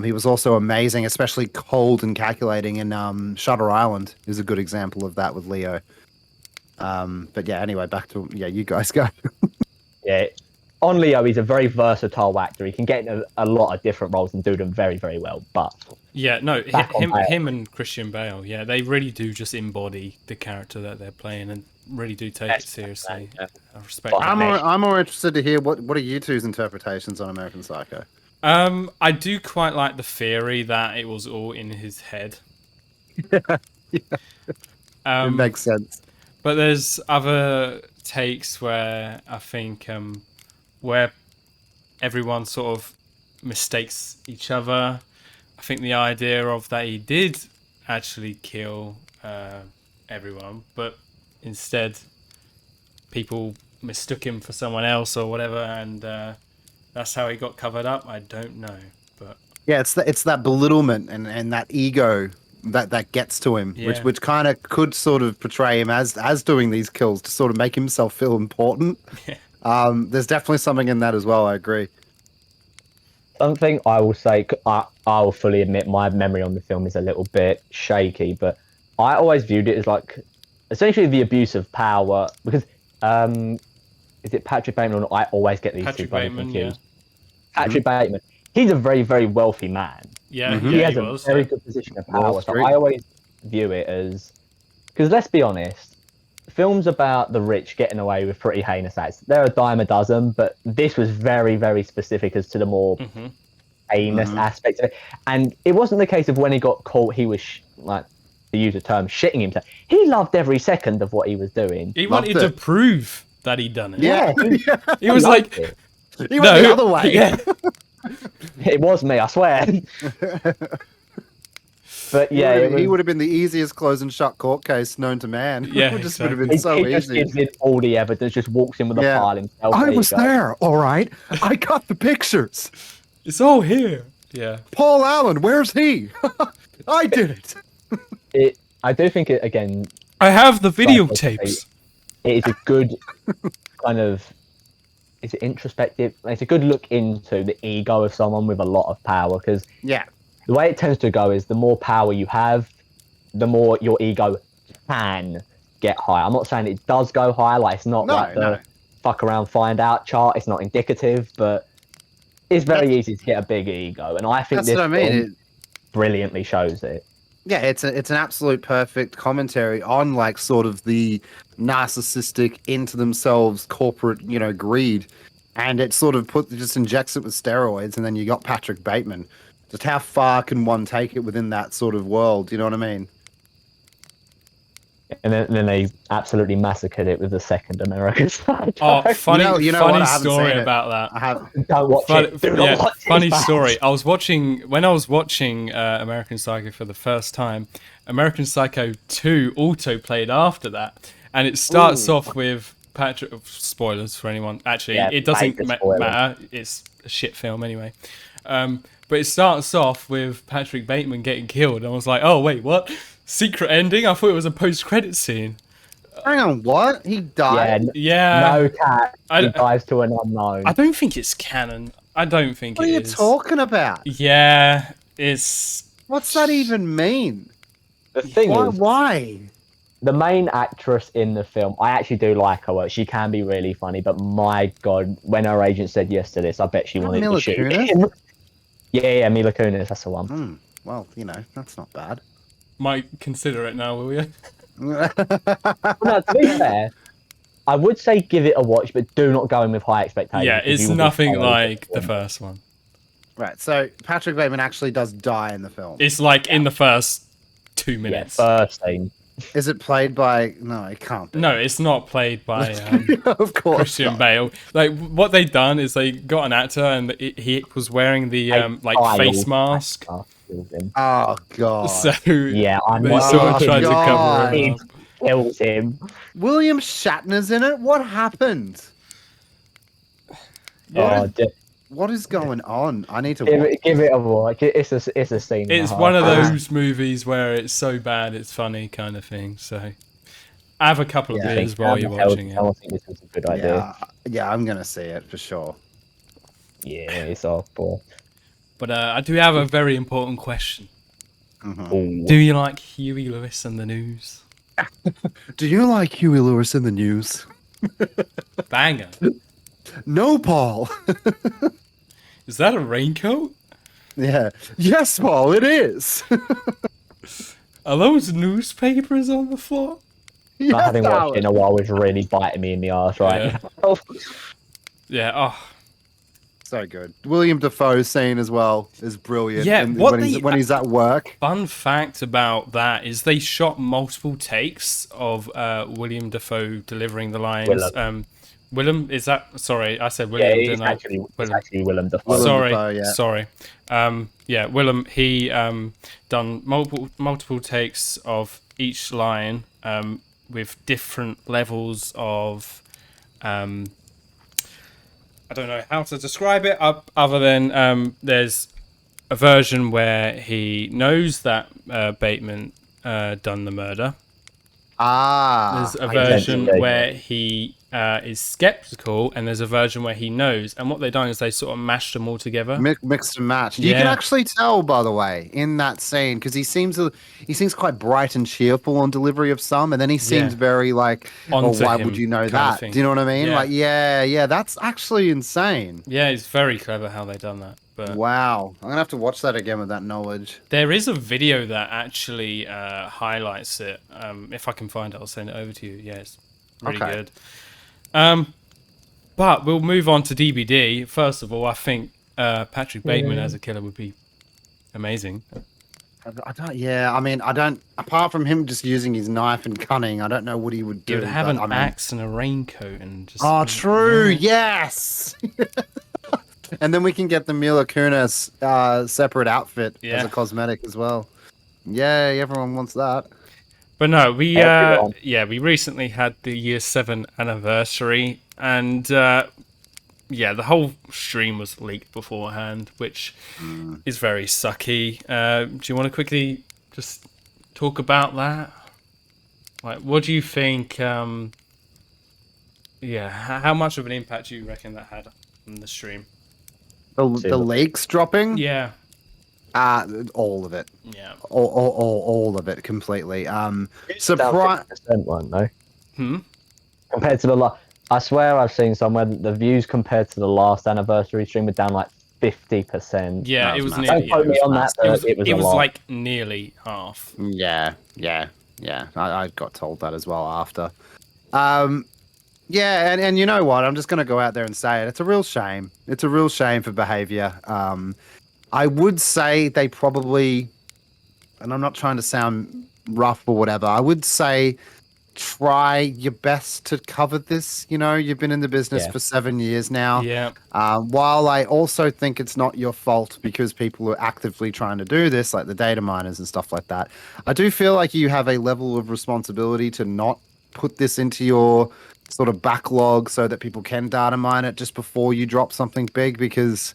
He was also amazing, especially cold and calculating in Shutter Island is a good example of that with Leo. But yeah, anyway, back to you guys go. Yeah. On Leo, he's a very versatile actor. He can get in a lot of different roles and do them very, very well. But Yeah, no, Back on Bale. him and Christian Bale, yeah, they really do just embody the character that they're playing and really do take it seriously. Yeah. I respect that. I'm more interested to hear what are you two's interpretations on American Psycho? I do quite like the theory that it was all in his head. It makes sense. But there's other takes where I think where everyone sort of mistakes each other. I think the idea of that he did actually kill everyone, but instead people mistook him for someone else or whatever, and that's how he got covered up. I don't know, but Yeah, it's that belittlement and that ego that gets to him, Yeah. which kind of could sort of portray him as doing these kills to sort of make himself feel important. Yeah. There's definitely something in that as well. I agree. something I will say, I'll fully admit my memory on the film is a little bit shaky, but I always viewed it as like essentially the abuse of power because is it Patrick Bateman or not? I always get these two Patrick brothers Bateman, confused. Patrick Bateman, he's a very, very wealthy man. Yeah, Mhm. He yeah, has he a was. very Yeah. good position of Wall power. So Street. I always view it as, because let's be honest, films about the rich getting away with pretty heinous acts, they're a dime a dozen, but this was very, very specific as to the more heinous aspects of it. And it wasn't the case of when he got caught, he was like, to use a term, shitting himself. He loved every second of what he was doing. He Loved wanted to it. prove that he'd done it. Yeah, He was loved like, it. he went the other way. Yeah. It was me, I swear. But yeah, He would have been the easiest close and shut court case known to man. Yeah, it just would have exactly. been so he just easy. gives in all the evidence, just walks in with a Yeah. file himself. I there you was go. there, all right. I got the pictures. It's all here. Yeah. Paul Allen, where's he? I did it. I do think it again. I have the Like I videotapes. It is a good kind of. Is it introspective? It's a good look into the ego of someone with a lot of power, because Yeah, the way it tends to go is the more power you have, the more your ego can get high. I'm not saying it does go high, like it's not No, like the no. fuck around find out chart. It's not indicative, but it's very easy to get a big ego, and I think that's this what I mean. film brilliantly shows it. Yeah, it's an absolute perfect commentary on like sort of the narcissistic into themselves corporate, greed. And it sort of just injects it with steroids, and then you got Patrick Bateman. Just how far can one take it within that sort of world? You know what I mean? And then they absolutely massacred it with the second American side. Oh, funny, You know what? funny I haven't story seen it. about that. I have. Don't watch it. Do not watch it. Funny It's bad. story. When I was watching American Psycho for the first time, American Psycho 2 auto played after that, and it starts off with Patrick. Spoilers for anyone. Actually, Yeah, it doesn't major spoilers. matter. It's a shit film anyway. But it starts off with Patrick Bateman getting killed, and I was like, "Oh wait, what? Secret ending? I thought it was a post-credit scene." Hang on, what? He Yeah, died? Yeah. no cat. I- He dives to an unknown. I don't think it's canon. I don't think What are it you is. talking about? Yeah, it's. What's that even mean? The thing is, Why? the main actress in the film, I actually do like her work. She can be really funny, but my god, when her agent said yes to this, I bet she wanted Mila to shoot Kunis? him. Yeah, Mila Kunis, that's the one. Well, that's not bad. Might consider it now, will you? No, to be fair, I would say give it a watch, but do not go in with high expectations. Yeah, because it's you will be nothing thoroughly like the disappointed. first one. Right, so Patrick Bateman actually does die in the film. It's like in the first 2 Yeah, minutes. first scene. Is it played by... No, it can't be. No, it's not played by Of course Christian not. Bale. Like what they done is they got an actor and he was wearing the like Style face mask. actor. kills him. Oh god. So Yeah, I'm they not sort of Oh, tried to cover God. it up. kills him. William Shatner's in it. What happened? Oh, What is going on? I need to watch. give it a watch. It's a scene. It's one of those movies where it's so bad it's funny kind of thing. So have a couple of Yeah. beers while you're watching it. I think this is a good idea. Yeah, I'm gonna see it for sure. Yeah, it's awful. But I do have a very important question. Mhm. Do you like Huey Lewis and the News? Do you like Huey Lewis in the News? Banger. No, Paul. Is that a raincoat? Yeah. Yes, Paul, it is. Are those newspapers on the floor? Not having Yes, watched it in a while was really biting me in the arse right now. Yeah. Oh, So good. William Dafoe's scene as well is brilliant. Yeah, And what when he's at work. fun fact about that is they shot multiple takes of William Dafoe delivering the lines. Willem, is that? Sorry, I said William. Yeah, didn't I? it's actually Willem Dafoe. Willem Sorry, Dafoe, yeah. sorry. Yeah, Willem. He done multiple takes of each line with different levels of I don't know how to describe it other than there's a version where he knows that Bateman done the murder. There's a version where he is skeptical, and there's a version where he knows. And what they've done is they sort of mashed them all together. Mixed and matched. You can actually tell, by the way, in that scene because he seems quite bright and cheerful on delivery of some, and then he seems very like, "Oh, why would you know that?" Do you know what I mean? Yeah. Like, yeah, that's actually insane. Yeah, it's very clever how they done that. But Wow, I'm gonna have to watch that again with that knowledge. there is a video that actually highlights it. If I can find it, I'll send it over to you. Yeah, it's really good. But we'll move on to DBD. First of all, I think Patrick Bateman as a killer would be amazing. I don't. Yeah, I mean, I don't. Apart from him just using his knife and cunning, I don't know what he would do. He would have but, an axe and a raincoat and just. Oh, true. Yes. And then we can get the Mila Kunis separate outfit as a cosmetic as well. Yay, everyone wants that. But no, we we recently had the year 7 anniversary, and the whole stream was leaked beforehand, which is very sucky. Do you want to quickly just talk about that? Like, what do you think? How much of an impact do you reckon that had on the stream? The leaks dropping? Yeah. All of it. Yeah. All of it completely. Surprise. One though. Compared to the I swear I've seen somewhere that the views compared to the last anniversary stream were down like 50%. Yeah, it was massive. nearly. Don't quote me on that. It was a lot. like nearly half. Yeah. I got told that as well after. Yeah, and you know what? I'm just going to go out there and say it. It's a real shame. It's a real shame for behavior. I would say they probably, and I'm not trying to sound rough or whatever, I would say try your best to cover this. You know, you've been in the business for 7 years now. Yeah. While I also think it's not your fault because people are actively trying to do this, like the data miners and stuff like that, I do feel like you have a level of responsibility to not put this into your sort of backlog so that people can data mine it just before you drop something big, because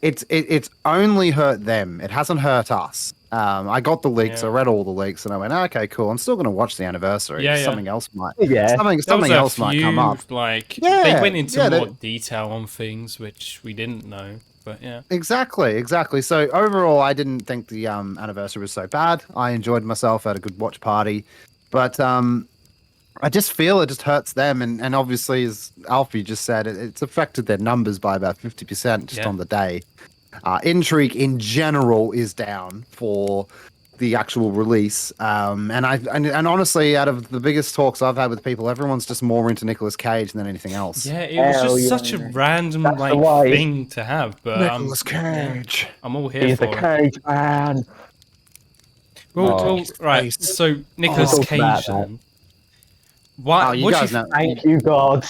it's only hurt them. It hasn't hurt us. I got the leaks. I read all the leaks, and I went, okay, cool. I'm still going to watch the anniversary. Something else might. Something else might come up. Like they went into more detail on things which we didn't know. But yeah. Exactly. So overall, I didn't think the anniversary was so bad. I enjoyed myself. I had a good watch party, but I just feel it just hurts them, and obviously, as Alfie just said, it's affected their numbers by about 50% just on the day. Intrigue in general is down for the actual release, and honestly, out of the biggest talks I've had with people, everyone's just more into Nicolas Cage than anything else. Yeah, it was just such a random thing to have, but Nicolas Cage. I'm all here He's for the it. Cage man. Well, right. So Nicolas Cage. Then. You guys know. Thank you, God.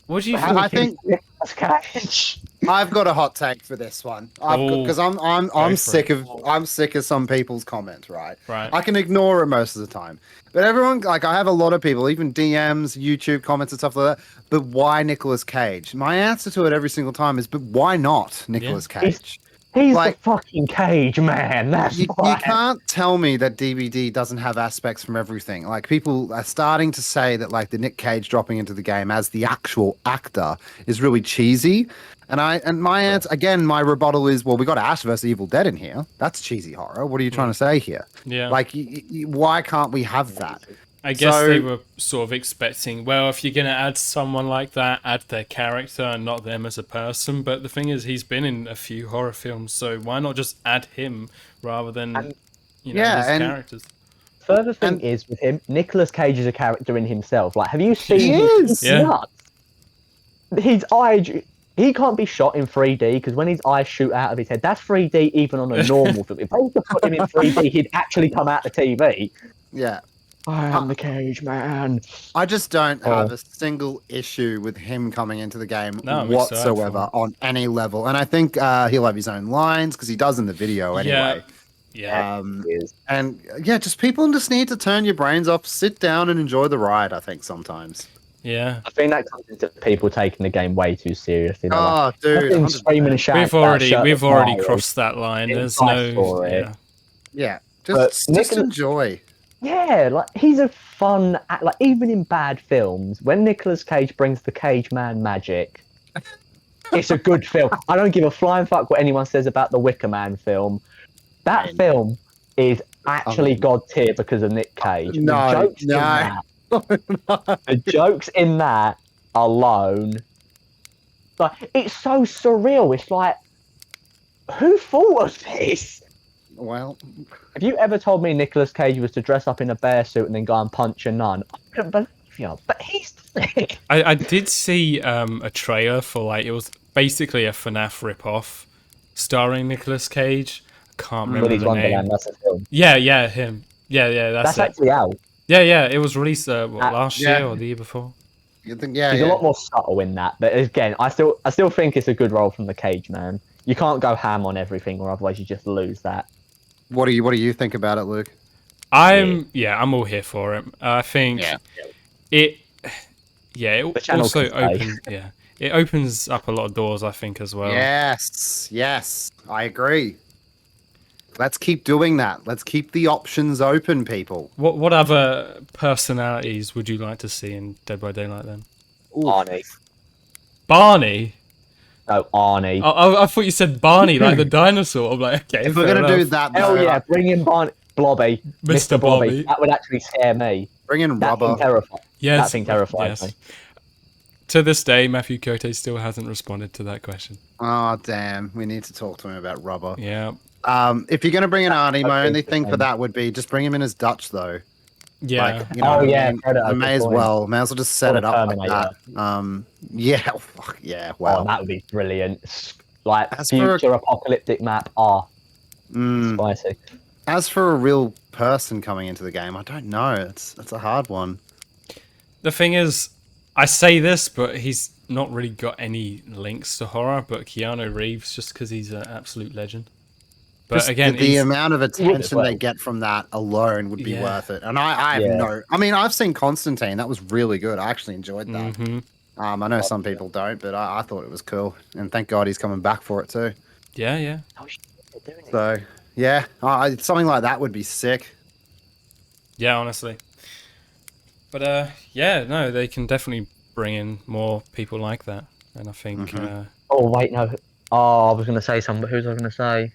What do you I think? think Nicolas Cage. I've got a hot take for this one. Because I'm Go for sick it. of some people's comments, right? Right. I can ignore it most of the time. But everyone, like, I have a lot of people, even DMs, YouTube comments and stuff like that. But why Nicolas Cage? My answer to it every single time is, but why not Nicolas Cage? He's Like- the fucking Cage man. That's You why. can't tell me that DVD doesn't have aspects from everything. Like, people are starting to say that, like, the Nick Cage dropping into the game as the actual actor is really cheesy. And my answer, again, my rebuttal is, well, we got Ash vs Evil Dead in here. That's cheesy horror. What are you trying to say here? Yeah. Like, why can't we have that? I guess So- they were sort of expecting, well, if you're going to add someone like that, add their character and not them as a person. But the thing is, he's been in a few horror films, so why not just add him rather than, his characters? Further thing And- is with him, Nicolas Cage is a character in himself. Like, have you seen? He his is! Yeah. nuts? His eye. He can't be shot in 3D because when his eyes shoot out of his head, that's 3D even on a normal film. If they were to put him in 3D, he'd actually come out the TV. Yeah. I am the Cage man. I just don't have a single issue with him coming into the game No, I'm excited for whatsoever him. on any level. And I think he'll have his own lines because he does in the video anyway. Yeah. And yeah, just people just need to turn your brains off, sit down and enjoy the ride, I think, sometimes. Yeah. I think that comes into people taking the game way too seriously. They're Oh, like, dude. "Fucking 100%. screaming and shouting. We've already crossed that line. It's There's nice no. for it. Yeah. Yeah. But Just Nicolas- enjoy. Yeah, like he's a fun act. Like even in bad films, when Nicolas Cage brings the Cage Man magic, it's a good film. I don't give a flying fuck what anyone says about the Wicker Man film. That film is actually god tier because of Nick Cage. No, The jokes in that alone, like it's so surreal. It's like, who thought of this? Well, Have you ever told me Nicolas Cage was to dress up in a bear suit and then go and punch a nun? I couldn't believe you, but he's sick. I did see a trailer for, like, it was basically a FNAF ripoff starring Nicolas Cage. I can't remember Willy's the name. Wonderland, that's a film. Yeah, him. Yeah, that's it. actually out. Yeah, it was released last yeah. year or the year before. you think, yeah, He's yeah. a lot more subtle in that, but again, I still think it's a good role from the Cage Man. You can't go ham on everything, or otherwise you just lose that. What do you think about it, Luke? I'm all here for it. I think it channel also can stay. it opens up a lot of doors, I think, as well. Yes, I agree. Let's keep doing that. Let's keep the options open, people. What other personalities would you like to see in Dead by Daylight then? Arnie. Barney? No, Arnie. I thought you said Barney, like the dinosaur. I'm like, okay, If we're fair gonna do enough. that, Hell though, yeah, bring in Blobby. Mr. Blobby. That would actually scare me. bring in That thing Rubber. terrifies. Yes, That thing terrifies yes. me. To this day, Matthew Cote still hasn't responded to that question. Oh damn, we need to talk to him about Rubber. Yeah. If you're gonna bring in Arnie, my Okay, only thing for fine. that would be just bring him in as Dutch, though. Yeah. Like, you know, Oh, what I yeah, mean? Predator, I may good as point. well just set Or it up like Terminator. that. Yeah, fuck yeah. Oh, Well, that would be brilliant. Like As for a- future apocalyptic map. mm, Spicy. as for a real person coming into the game, I don't know. It's a hard one. The thing is, I say this, but he's not really got any links to horror, but Keanu Reeves, just because he's an absolute legend. But Just again, the he's- amount of attention well. they get from that alone would be Yeah. worth it. And I have Yeah. I mean, I've seen Constantine. That was really good. I actually enjoyed that. Mhm. I know some people don't, but I thought it was cool. And thank God he's coming back for it too. Yeah. Oh, shit, they're doing it. So yeah, something like that would be sick. Yeah, honestly. But yeah, no, they can definitely bring in more people like that, and I think Oh wait, no. Oh, I was gonna say something. But who was I gonna say?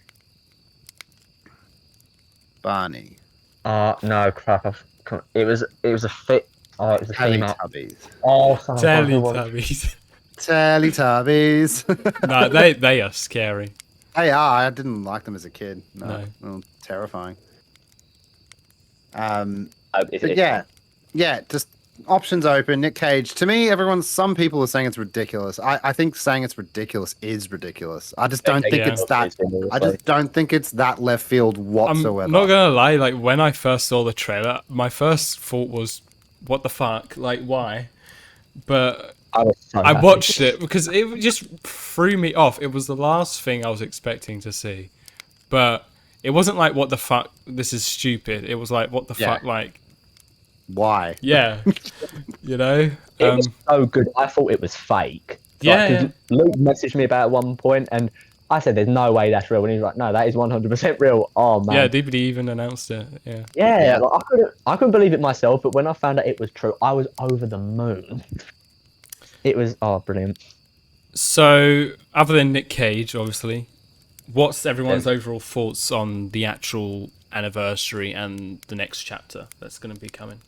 Barney. No, crap. It was a fit. Oh, it was a female. Teletubbies. Oh, son of a- who was- Teletubbies. Teletubbies. No, they are scary. They are. I didn't like them as a kid. No. No. Well, terrifying. Oh, is But it? yeah, just options open. Nick Cage. To me, some people are saying it's ridiculous. I think saying it's ridiculous is ridiculous. I just don't think Yeah. it's that. I just don't think it's that left field I'm whatsoever. not gonna lie, like when I first saw the trailer, my first thought was, "What the fuck? Like, why?" But I was so I happy. watched it because it just threw me off. It was the last thing I was expecting to see, but it wasn't like what the fuck. This is stupid. It was like what the Yeah. fuck. Like Why? yeah, you know. It was so good. I thought it was fake. Yeah, Because Luke messaged me about it at one point, and I said, "There's no way that's real," and he's like, "No, that is 100% real." Oh man. yeah. DVD even announced it. Yeah. Yeah, like, I couldn't believe it myself, but when I found out it was true, I was over the moon. It was brilliant. So, other than Nick Cage, obviously, what's everyone's overall thoughts on the actual anniversary and the next chapter that's going to be coming?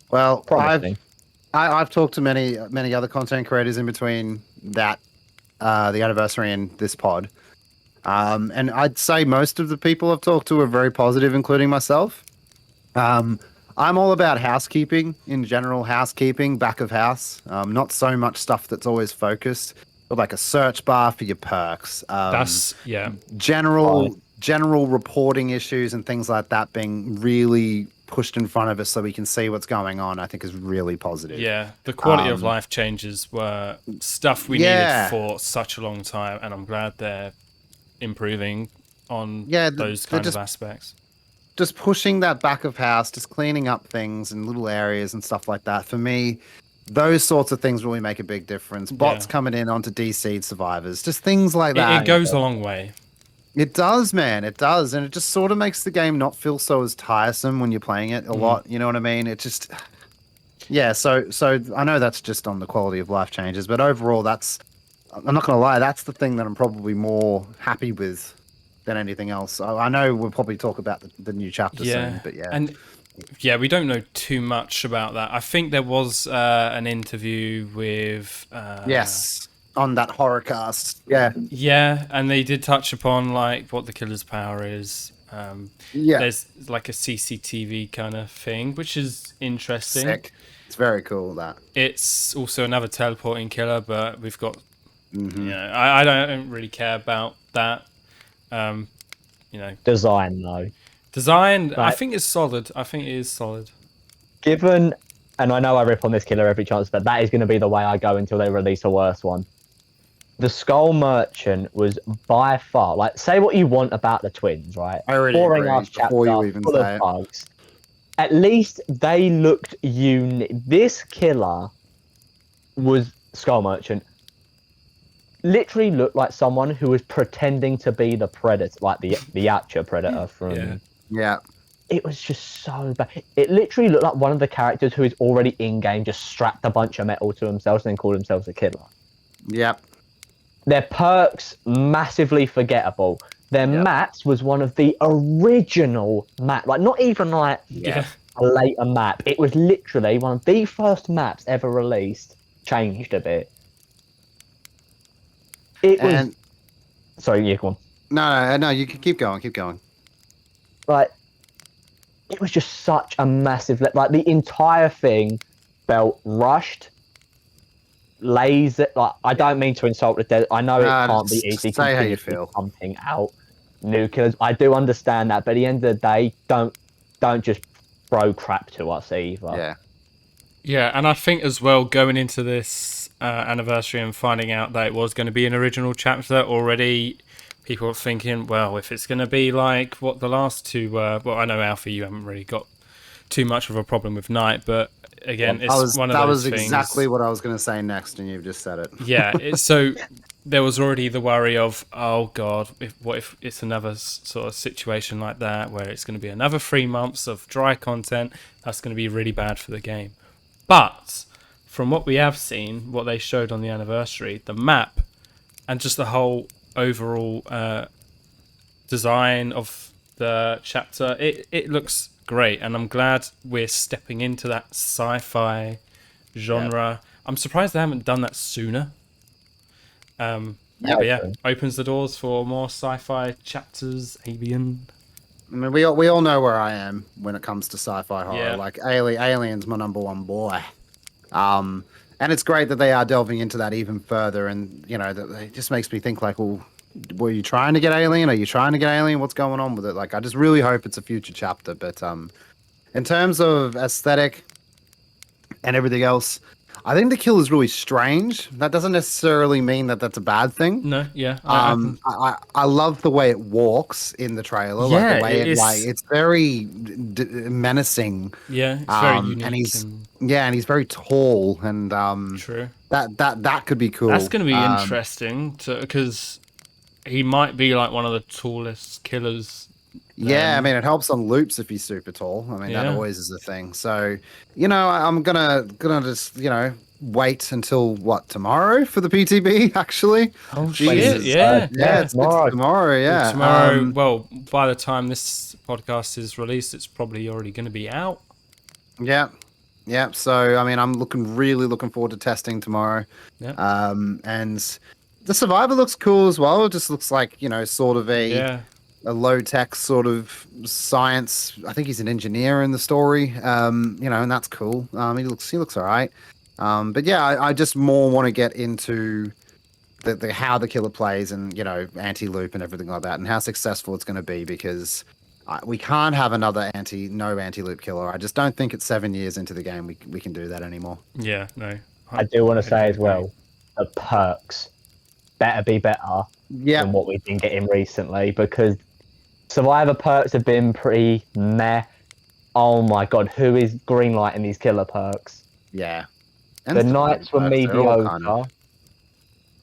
Well, Promising. I've talked to many other content creators in between that the anniversary and this pod, and I'd say most of the people I've talked to are very positive, including myself. I'm all about housekeeping in general, housekeeping, back of house. Not so much stuff that's always focused, but like a search bar for your perks. That's General reporting issues and things like that being really pushed in front of us so we can see what's going on, I think is really positive. Yeah, the quality of life changes were stuff we needed for such a long time, and I'm glad they're improving on those kind of aspects. Just pushing that back of house, just cleaning up things in little areas and stuff like that. For me, those sorts of things really make a big difference. Bots coming in onto DC'd survivors, just things like that. It goes a long way. It does, man. It does. And it just sort of makes the game not feel so as tiresome when you're playing it a lot. You know what I mean? It just, yeah. So I know that's just on the quality of life changes, but overall, I'm not going to lie, that's the thing that I'm probably more happy with than anything else. I know we'll probably talk about the new chapter soon, but yeah. And yeah, we don't know too much about that. I think there was an interview with... yes, on that horror cast. Yeah. Yeah, and they did touch upon like what the killer's power is. There's like a CCTV kind of thing, which is interesting. Sick. It's very cool, that. It's also another teleporting killer, but we've got... You know, I don't really care about that. You know, Design though. Design, I think is solid. I think it is solid. Given, and I know I rip on this killer every chance, but that is going to be the way I go until they release a worse one. The Skull Merchant was by far, like, say what you want about the twins, right? I already Boring agree, ass before chapter, you even full say of it. bugs. At least they looked unique. This killer was Skull Merchant. Literally looked like someone who was pretending to be the predator, like the actual predator from. Yeah. It was just so bad. It literally looked like one of the characters who is already in game just strapped a bunch of metal to themselves and then called themselves a killer. Yep. Their perks massively forgettable. Their maps was one of the original map, like not even like a later map. It was literally one of the first maps ever released. Changed a bit. It was. Sorry, you go on. No. You can keep going. Keep going. Like, it was just such a massive. Like the entire thing felt rushed, lazy. Like, I don't mean to insult the dead. I know it can't be easy. Say how you feel. Pumping out new killers. I do understand that, but at the end of the day, don't just throw crap to us either. Yeah. Yeah, and I think as well, going into this anniversary and finding out that it was going to be an original chapter already, people are thinking, well, if it's going to be like what the last two were, well, I know, Alfie, you haven't really got too much of a problem with Night, but again, it's one of those things. That was exactly what I was going to say next, and you've just said it. Yeah, so there was already the worry of, oh God, what if it's another sort of situation like that, where it's going to be another 3 months of dry content, that's going to be really bad for the game. But from what we have seen, what they showed on the anniversary, the map, and just the whole overall design of the chapter, it looks great, and I'm glad we're stepping into that sci-fi genre. I'm surprised they haven't done that sooner. But yeah, opens the doors for more sci-fi chapters. Alien. I mean, we all know where I am when it comes to sci-fi horror. Yeah. Like Alien's my number one boy. And it's great that they are delving into that even further. And you know, it just makes me think like, well, were you trying to get Alien? Are you trying to get Alien? What's going on with it? Like, I just really hope it's a future chapter. But in terms of aesthetic, and everything else. I think the kill is really strange. That doesn't necessarily mean that that's a bad thing. No, yeah. I love the way it walks in the trailer. Like Yeah, the way it it is- like it's very menacing. Yeah, it's very unique. And he's very tall, and True. that could be cool. That's going to be interesting because he might be like one of the tallest killers. Yeah, I mean, it helps on loops if he's super tall. I mean, that Yeah. always is a thing. So, I'm gonna just wait until tomorrow for the PTB. Actually, Oh Jesus. shit! Yeah, it's tomorrow. Yeah, Tomorrow. Well, by the time this podcast is released, it's probably already going to be out. Yeah. So, I mean, I'm really looking forward to testing tomorrow. Yeah. And the Survivor looks cool as well. It just looks like sort of a low tech sort of science. I think he's an engineer in the story. And that's cool. He looks all right. But yeah, I just more want to get into the how the killer plays and anti-loop and everything like that, and how successful it's going to be, because we can't have another anti-loop killer. I just don't think it's 7 years into the game we can do that anymore. Yeah, no. I do want to say as well, the perks better be better than what we've been getting recently, because Survivor perks have been pretty meh. Oh my god, who is greenlighting these killer perks? Yeah. The Knights were mediocre. Kind of...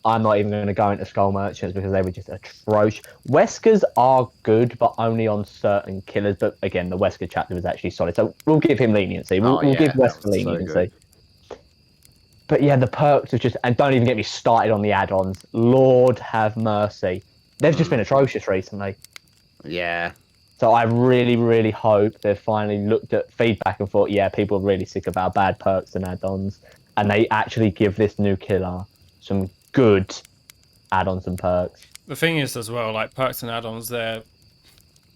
I'm not even going to go into Skull Merchants because they were just atrocious. Weskers are good, but only on certain killers. But again, the Wesker chapter was actually solid, so we'll give him leniency. We'll give Wesker leniency. But yeah, the perks are just... And don't even get me started on the add-ons. Lord have mercy. They've just been atrocious recently. Yeah. So I really, really hope they've finally looked at feedback and thought, yeah, people are really sick of our bad perks and add-ons. And they actually give this new killer some good add-ons and perks. The thing is as well, like perks and add-ons, they're,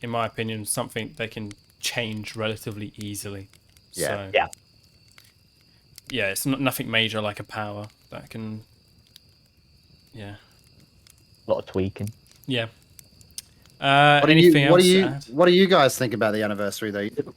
in my opinion, something they can change relatively easily. Yeah. So, yeah, it's nothing major like a power that can... Yeah. A lot of tweaking. Yeah. What anything else to add? What do you guys think about the anniversary though? You didn't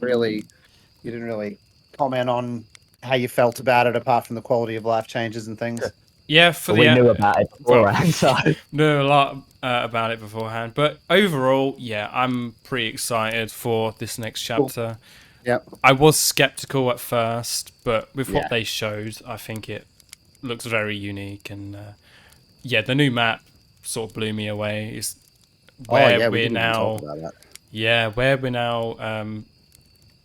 really comment on how you felt about it, apart from the quality of life changes and things. Yeah, for we knew about it beforehand, so knew a lot about it beforehand. But overall, yeah, I'm pretty excited for this next chapter. Yep. I was skeptical at first, but with what they showed, I think it looks very unique. And yeah, the new map sort of blew me away. It's where we're now. Yeah, where we're now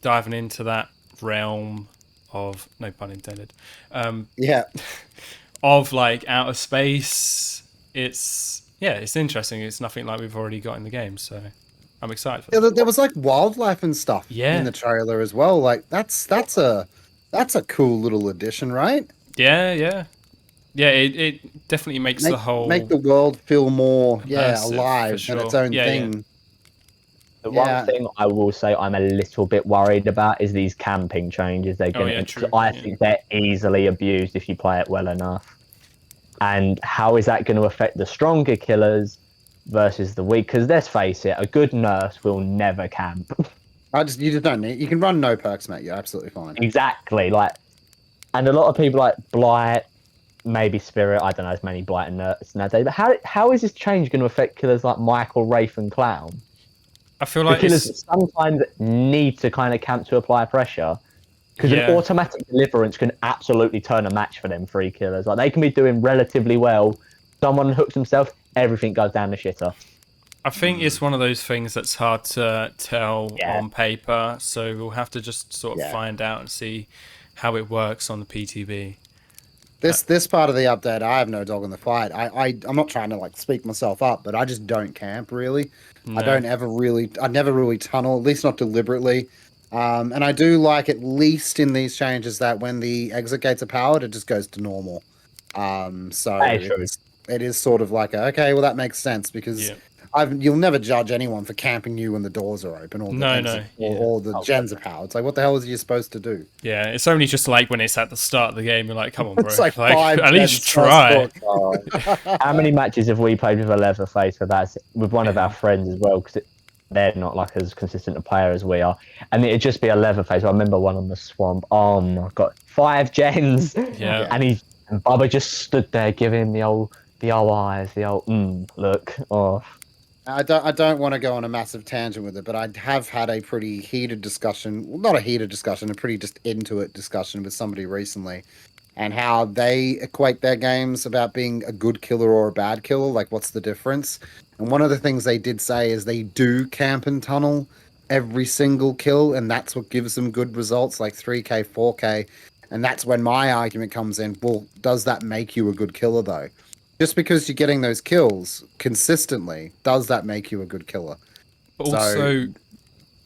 diving into that realm of, no pun intended. Of like outer space. It's interesting. It's nothing like we've already got in the game, so I'm excited for that. There was like wildlife and stuff in the trailer as well. Like that's a cool little addition, right? Yeah. It definitely makes the whole make the world feel more alive sure. and its own thing. Yeah. The one thing I will say I'm a little bit worried about is these camping changes they're going to. I think they're easily abused if you play it well enough. And how is that going to affect the stronger killers versus the weak? Because let's face it, a good nurse will never camp. You just don't need. You can run no perks, mate. You're absolutely fine. Exactly. And a lot of people like Blight, maybe Spirit. I don't know as many Blight and nurse nowadays. But how is this change going to affect killers like Michael, Wraith, and Clown? I feel like the killers sometimes need to kind of camp to apply pressure, because an automatic deliverance can absolutely turn a match for them three killers. Like they can be doing relatively well, someone hooks himself, everything goes down the shitter. I think it's one of those things that's hard to tell on paper, so we'll have to just sort of find out and see how it works on the PTB. This part of the update, I have no dog in the fight. I'm not trying to like speak myself up, but I just don't camp really. No. I never really tunnel, at least not deliberately. And I do like, at least in these changes, that when the exit gates are powered, it just goes to normal. So it is sort of like, okay, well that makes sense, because you'll never judge anyone for camping you when the doors are open or the gens are powered. It's like, what the hell is you supposed to do? Yeah, it's only just like when it's at the start of the game, you're like, come on, bro. It's like at least try. How many matches have we played with a Leatherface with one of our friends as well? Because they're not like as consistent a player as we are, and it'd just be 11th phase. I remember one on the swamp. Oh my god, 5 gens, Yeah. and Bubba just stood there giving him the old eyes, the old look. Oh, I don't want to go on a massive tangent with it, but I have had a pretty heated discussion, well, not a heated discussion, a pretty just into it discussion with somebody recently, and how they equate their games about being a good killer or a bad killer. Like, what's the difference? And one of the things they did say is they do camp and tunnel every single kill, and that's what gives them good results, like 3K, 4K. And that's when my argument comes in. Well, does that make you a good killer, though? Just because you're getting those kills consistently, does that make you a good killer? But also,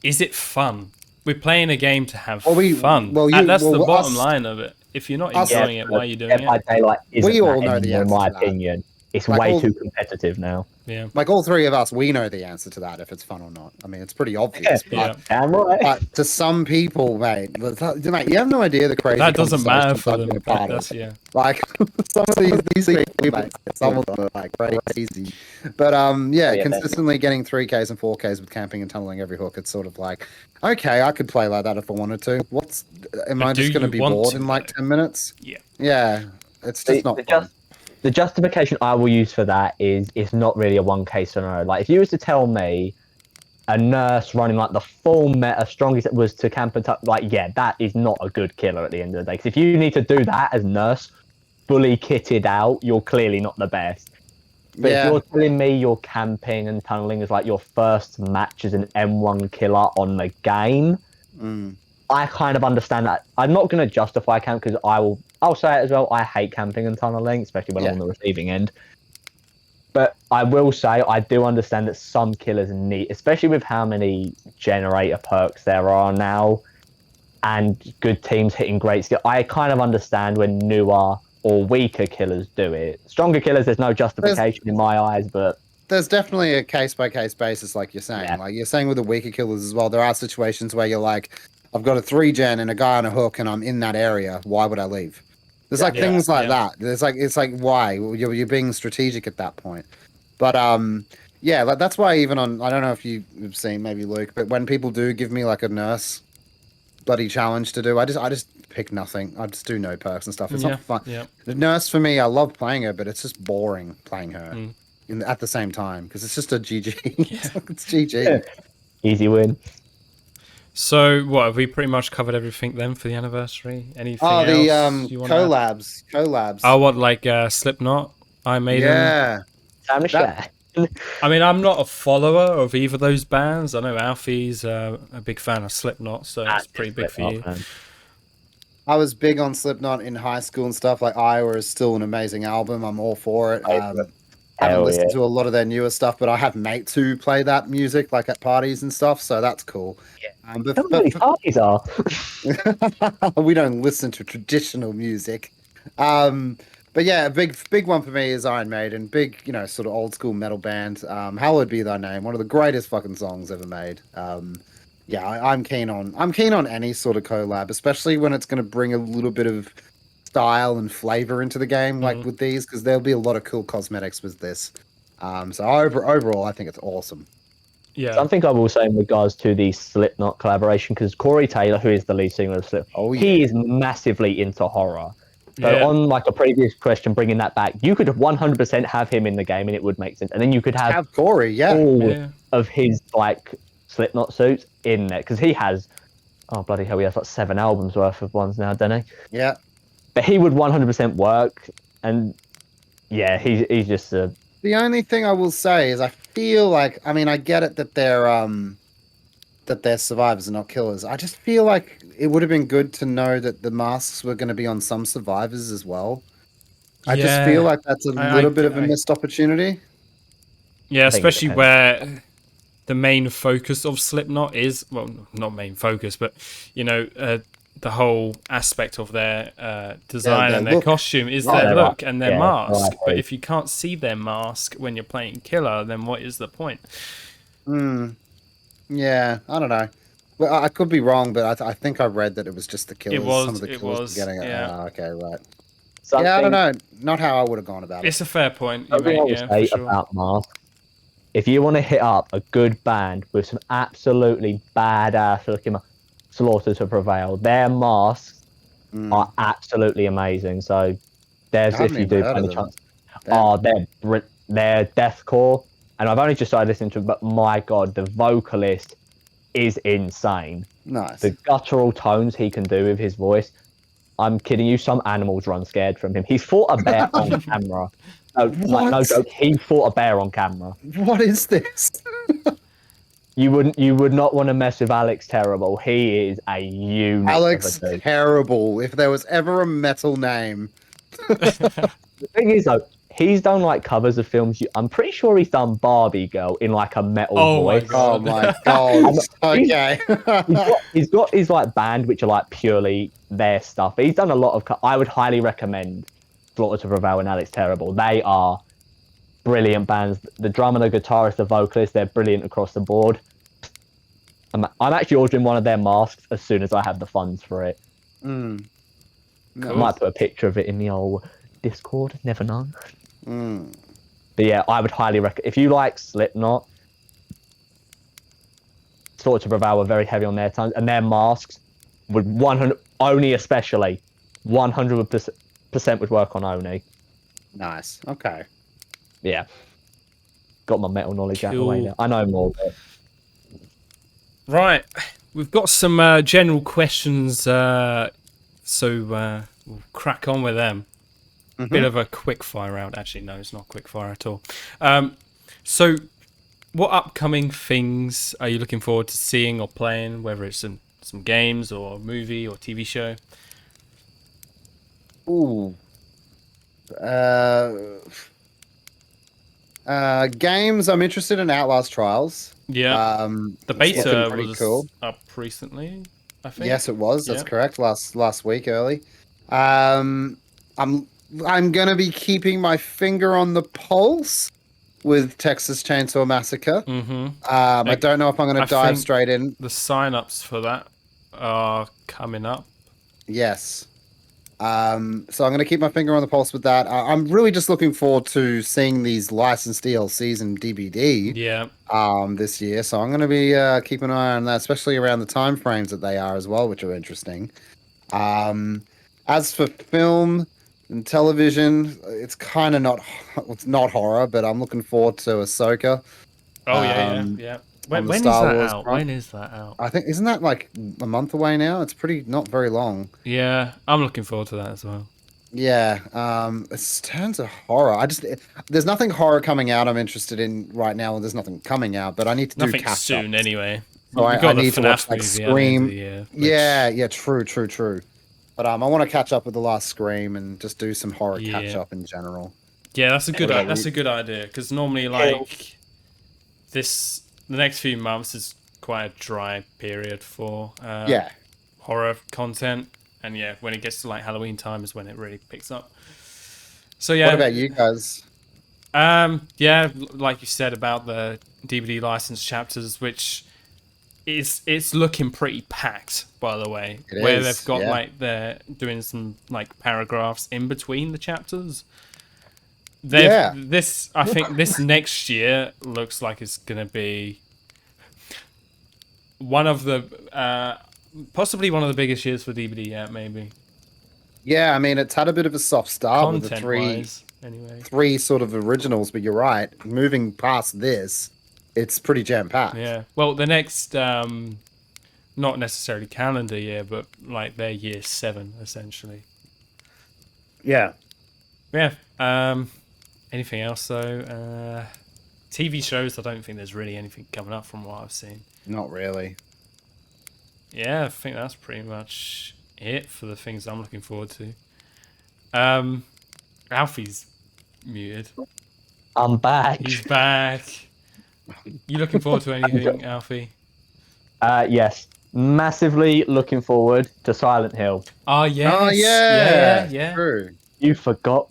is it fun? We're playing a game to have fun. That's the bottom line of it. If you're not enjoying it, why are you doing it? By Daylight we all know the answer in my to that. opinion. It's like way too competitive now. Yeah. Like all three of us, we know the answer to that if it's fun or not. I mean, it's pretty obvious. Yeah. But to some people, mate, you have no idea the crazy. That doesn't matter for them. Yeah. Like some of these people, mate, some of them are like crazy. But consistently getting 3Ks and 4Ks with camping and tunneling every hook. It's sort of like, okay, I could play like that if I wanted to. Am I just going to be bored in like 10 minutes? Yeah. Yeah. It's just not fun. The justification I will use for that is it's not really a 1K scenario. Like, if you was to tell me a nurse running like the full meta strongest was to camp and that is not a good killer at the end of the day. Because if you need to do that as nurse, fully kitted out, you're clearly not the best. But if you're telling me you're camping and tunneling as like your first match as an M1 killer on the game, I kind of understand that. I'm not going to justify camp because I'll say it as well. I hate camping and tunneling, especially when I'm on the receiving end. But I will say I do understand that some killers need, especially with how many generator perks there are now and good teams hitting great skill. I kind of understand when newer or weaker killers do it. Stronger killers, there's no justification in my eyes, but there's definitely a case-by-case basis, like you're saying. Yeah. Like you're saying with the weaker killers as well, there are situations where you're like, I've got a 3-gen and a guy on a hook and I'm in that area. Why would I leave? There's like things like that. There's like, it's like, why? You're being strategic at that point. But like that's why even on, I don't know if you've seen, maybe Luke, but when people do give me like a nurse bloody challenge to do, I just pick nothing. I just do no perks and stuff. It's not fun. Yeah. The nurse for me, I love playing her, but it's just boring playing her at the same time because it's just a GG. It's GG. Yeah. Easy win. So, what, have we pretty much covered everything then for the anniversary? Anything else? The collabs. Oh, what, like Slipknot, Iron Maiden? Yeah. I mean, I'm not a follower of either of those bands. I know Alfie's a big fan of Slipknot, so it's pretty big for you. Man. I was big on Slipknot in high school and stuff. Like, Iowa is still an amazing album. I'm all for it. I haven't listened to a lot of their newer stuff, but I have mates who play that music, like at parties and stuff, so that's cool. Yeah. But parties are. We don't listen to traditional music. But yeah, a big one for me is Iron Maiden. Big, sort of old school metal band. Hallowed Be Thy Name, one of the greatest fucking songs ever made. I'm keen on any sort of collab, especially when it's going to bring a little bit of style and flavor into the game, like with these, because there'll be a lot of cool cosmetics with this. So overall, I think it's awesome. Yeah. Something I will say in regards to the Slipknot collaboration, because Corey Taylor, who is the lead singer of Slipknot, he is massively into horror. So on like a previous question, bringing that back, you could 100% have him in the game and it would make sense. And then you could have Corey, all of his like Slipknot suits in there, because he has, oh bloody hell, he has like 7 albums worth of ones now, doesn't he? Yeah. But he would 100% work, and he's just a... The only thing I will say is I feel like, I mean, I get it that they're survivors and not killers. I just feel like it would have been good to know that the masks were going to be on some survivors as well. I just feel like that's a little bit of a missed opportunity. Yeah, especially where the main focus of Slipknot is, well, not main focus, but, the whole aspect of their design and their costume is their look and their mask. But if you can't see their mask when you're playing killer, then what is the point? Yeah, I don't know. Well, I could be wrong, but I think I read that it was just the killers. Some of the killers were getting it. Yeah. Okay, right. I don't know. Not how I would have gone about it. It's a fair point. Something I would say about masks if you want to hit up a good band with some absolutely badass looking Slaughter to Prevail, their masks are absolutely amazing. So there's, I haven't if you even do heard by of any them. chance, Damn. they're deathcore, and I've only just started listening to it, but my god, the vocalist is insane. Nice. The guttural tones he can do with his voice. I'm kidding you, some animals run scared from him. He's fought a bear on camera. No, like, no What? joke, he fought a bear on camera. What is this? You would not want to mess with Alex Terrible. He is a unit Alex of a dude. Terrible. If there was ever a metal name. The thing is though, he's done like covers of films. I'm pretty sure he's done Barbie Girl in like a metal voice. Oh my god. Okay. He's got his like band, which are like purely their stuff. He's done a lot of. I would highly recommend Slaughter to Prevail and Alex Terrible. They are brilliant bands. The drummer, the guitarist, the vocalist, they're brilliant across the board. I'm actually ordering one of their masks as soon as I have the funds for it. No. I might put a picture of it in the old Discord. Never know. Mm. But yeah, I would highly recommend. If you like Slipknot, Slaughter to Prevail were very heavy on their tones, and their masks would 100 Oni especially 100% would work on Oni. Nice. Okay. Yeah, got my metal knowledge out of the Cool. way now. I know more. But... Right, we've got some general questions, so we'll crack on with them. Bit of a quick fire round. Actually, no, it's not quick fire at all. So, what upcoming things are you looking forward to seeing or playing, whether it's some games or a movie or TV show? Ooh. Games. I'm interested in Outlast Trials. Yeah, the it's beta looking pretty was cool. up recently, I think. Yes, it was. That's Yeah. correct. Last week early. I'm gonna be keeping my finger on the pulse with Texas Chainsaw Massacre. Mm-hmm. I don't know if I'm gonna I dive think- straight in. The sign-ups for that are coming up. Yes. So I'm going to keep my finger on the pulse with that. I'm really just looking forward to seeing these licensed DLCs and DVD Yeah. this year. So I'm going to be keeping an eye on that, especially around the time frames that they are as well, which are interesting. As for film and television, it's kind of it's not horror, but I'm looking forward to Ahsoka. Oh yeah. on the When is Star that Wars out? front. When is that out? I think isn't that like a month away now? It's pretty not very long. Yeah, I'm looking forward to that as well. Yeah, it's terms of horror. There's nothing horror coming out I'm interested in right now, and there's nothing coming out, but I need to do Nothing catch soon up. anyway. So I We've got the need to watch FNAF like movie at the end of Scream. the year, which- Yeah, true. But I want to catch up with the last Scream and just do some horror Yeah. catch up in general. Yeah, that's a good Yeah, that's a good idea because normally like the next few months is quite a dry period for Yeah, horror content, and yeah, when it gets to like Halloween time is when it really picks up. So yeah. What about you guys? Yeah, like you said about the DVD license chapters, which it's looking pretty packed, by the way. It where is, they've got yeah. like they're doing some like paragraphs in between the chapters. Yeah. I think this next year looks like it's gonna be one of the possibly one of the biggest years for DVD yet, maybe. Yeah, I mean it's had a bit of a soft start with the Content three wise, anyway. three sort of originals, but you're right. Moving past this, it's pretty jam packed. Yeah. Well, the next, not necessarily calendar year, but like their year 7, essentially. Yeah. Yeah. Anything else though? TV shows. I don't think there's really anything coming up from what I've seen. Not really. Yeah, I think that's pretty much it for the things I'm looking forward to. Alfie's muted. I'm back. He's back. You looking forward to anything, Alfie? Yes, massively looking forward to Silent Hill. Oh yes. Oh yeah. Yeah. True. You forgot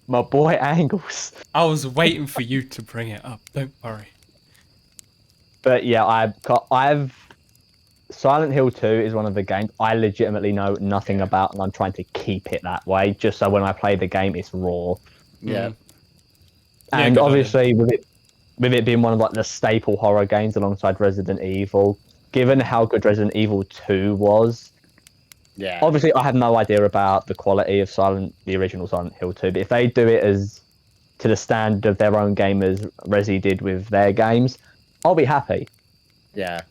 my boy Angles. I was waiting for you to bring it up. Don't worry. But yeah, I've Silent Hill 2 is one of the games I legitimately know nothing about, and I'm trying to keep it that way, just so when I play the game, it's raw. Yeah. Yeah, And good obviously, with it being one of like the staple horror games alongside Resident Evil, given how good Resident Evil 2 was, Yeah. obviously I have no idea about the quality of the original Silent Hill 2, but if they do it as to the standard of their own game as Resi did with their games, I'll be happy. Yeah.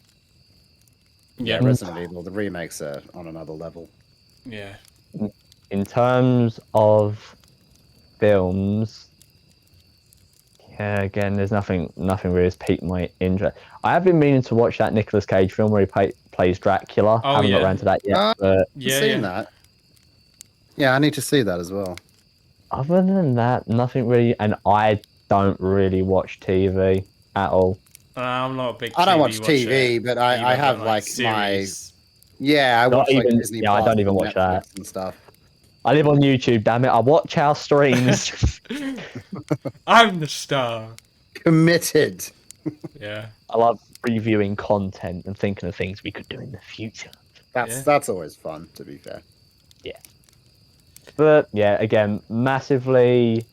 Yeah. Resident Evil, the remakes are on another level. Yeah. In terms of films, yeah, again, there's nothing really has piqued my interest. I have been meaning to watch that Nicolas Cage film where he plays Dracula. Oh, Haven't got yeah. around to that yet, but Seen that. Yeah, I need to see that as well. other than that, nothing really. And I don't really watch TV at all. I'm not a big. I don't watch watcher TV, but I either, have but, like series. I Not watch like even- Disney yeah, I Plus don't even and watch that. Netflix and stuff. I live on YouTube, damn it. I watch our streams. I'm the star. Committed. Yeah. I love reviewing content and thinking of things we could do in the future. That's always fun, to be fair. But yeah, again, massively.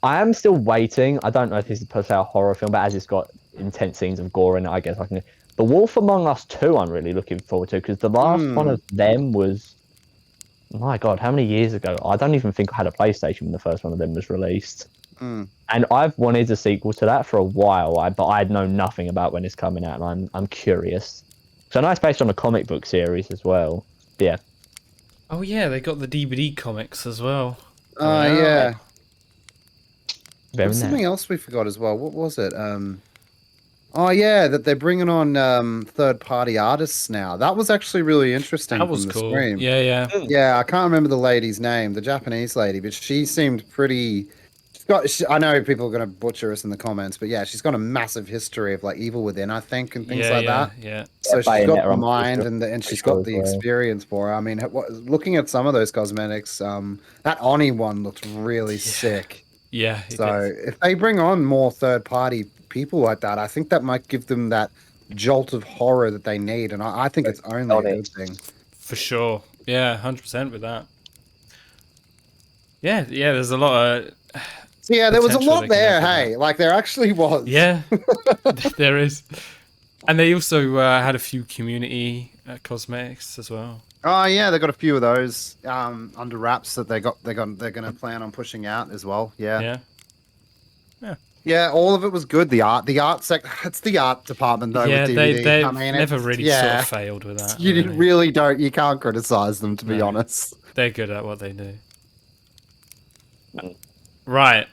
I am still waiting. I don't know if this is per se a horror film, but as it's got intense scenes of gore in it, I guess I can. The Wolf Among Us 2, I'm really looking forward to because the last one of them was. My God, how many years ago? I don't even think I had a PlayStation when the first one of them was released. And I've wanted a sequel to that for a while, but I know nothing about when it's coming out, and I'm curious. So I know it's based on a comic book series as well. Yeah. Oh yeah, they got the DVD comics as well. Oh, yeah. Very There was nice. something else we forgot as well. What was it? Oh, yeah, that they're bringing on third-party artists now. That was actually really interesting. That was from the cool. stream. Yeah. Yeah, I can't remember the lady's name, the Japanese lady, but she seemed pretty. I know people are going to butcher us in the comments, but yeah, she's got a massive history of like Evil Within, I think, and things like that. Yeah. So Yeah, she's got Bayonetta, the I'm mind pretty and she's sure got as the well. experience for it. I mean, looking at some of those cosmetics, that Oni one looked really sick. Yeah. it So is. if they bring on more third-party people like that, I think that might give them that jolt of horror that they need, and I think it's only a good thing. For sure. Yeah, 100% with that. Yeah. There's a lot of. So yeah, there was a potential lot they can there. have with Hey, like there actually was. Yeah, there is. And they also had a few community cosmetics as well. Oh yeah, they got a few of those under wraps that they're going to plan on pushing out as well. Yeah. All of it was good. The art it's the art department though. Yeah, with DVD. they I mean, never really sort of failed with that. You can't criticize them, to be honest. They're good at what they do. Right.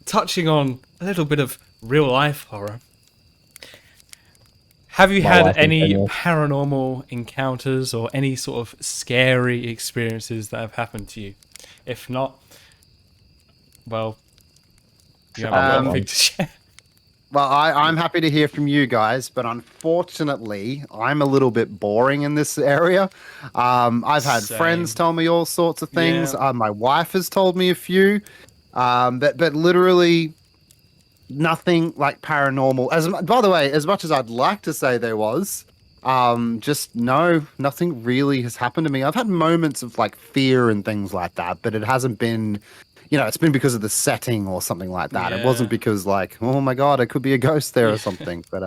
Touching on a little bit of real life horror. Have you had any paranormal encounters or any sort of scary experiences that have happened to you? If not, well, you haven't got anything to share. Well, I'm happy to hear from you guys, but unfortunately, I'm a little bit boring in this area. I've had friends tell me all sorts of things. Yeah. My wife has told me a few, but literally nothing like paranormal. By the way, as much as I'd like to say there was, just nothing really has happened to me. I've had moments of like fear and things like that, but it hasn't been. It's been because of the setting or something like that. It wasn't because like, oh my God, it could be a ghost there or something. But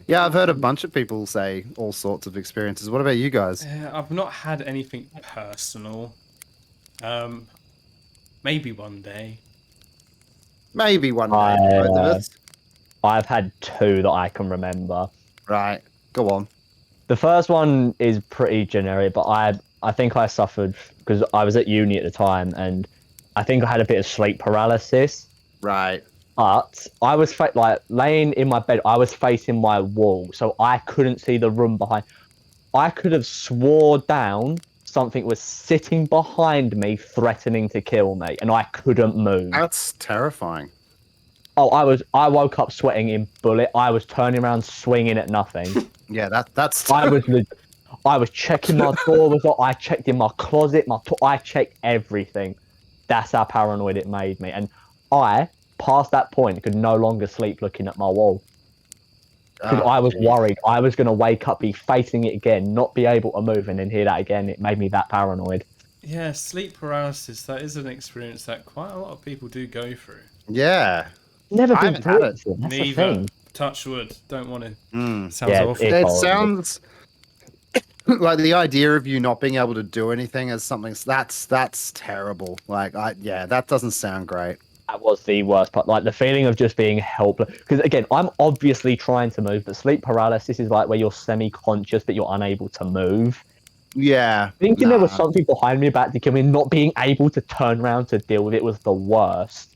yeah, I've heard a bunch of people say all sorts of experiences. What about you guys? I've not had anything personal. Maybe one day. Maybe one day. Both of us. I've had two that I can remember. Right. Go on. The first one is pretty generic, but I think I suffered because I was at uni at the time, and I think I had a bit of sleep paralysis. Right. But I was laying in my bed. I was facing my wall, so I couldn't see the room behind. I could have swore down something was sitting behind me, threatening to kill me, and I couldn't move. That's terrifying. Oh, I woke up sweating in bullet. I was turning around, swinging at nothing. Yeah, that's. I was checking my door. I checked in my closet. I checked everything. That's how paranoid it made me. And I, past that point, could no longer sleep looking at my wall. Because I was worried I was going to wake up, be facing it again, not be able to move, and then hear that again. It made me that paranoid. Yeah, sleep paralysis, that is an experience that quite a lot of people do go through. Yeah. Never I been haven't through had it it. before. That's the Neither. thing. Touch wood. Don't want to. Mm. Sounds Yeah, awful. it's It horrible. sounds like the idea of you not being able to do anything as something that's terrible. Like that doesn't sound great. That was the worst part. Like the feeling of just being helpless. Because again, I'm obviously trying to move, but sleep paralysis is like where you're semi-conscious but you're unable to move. Yeah. Thinking there was Nah, something behind me about to kill me, not being able to turn around to deal with it was the worst.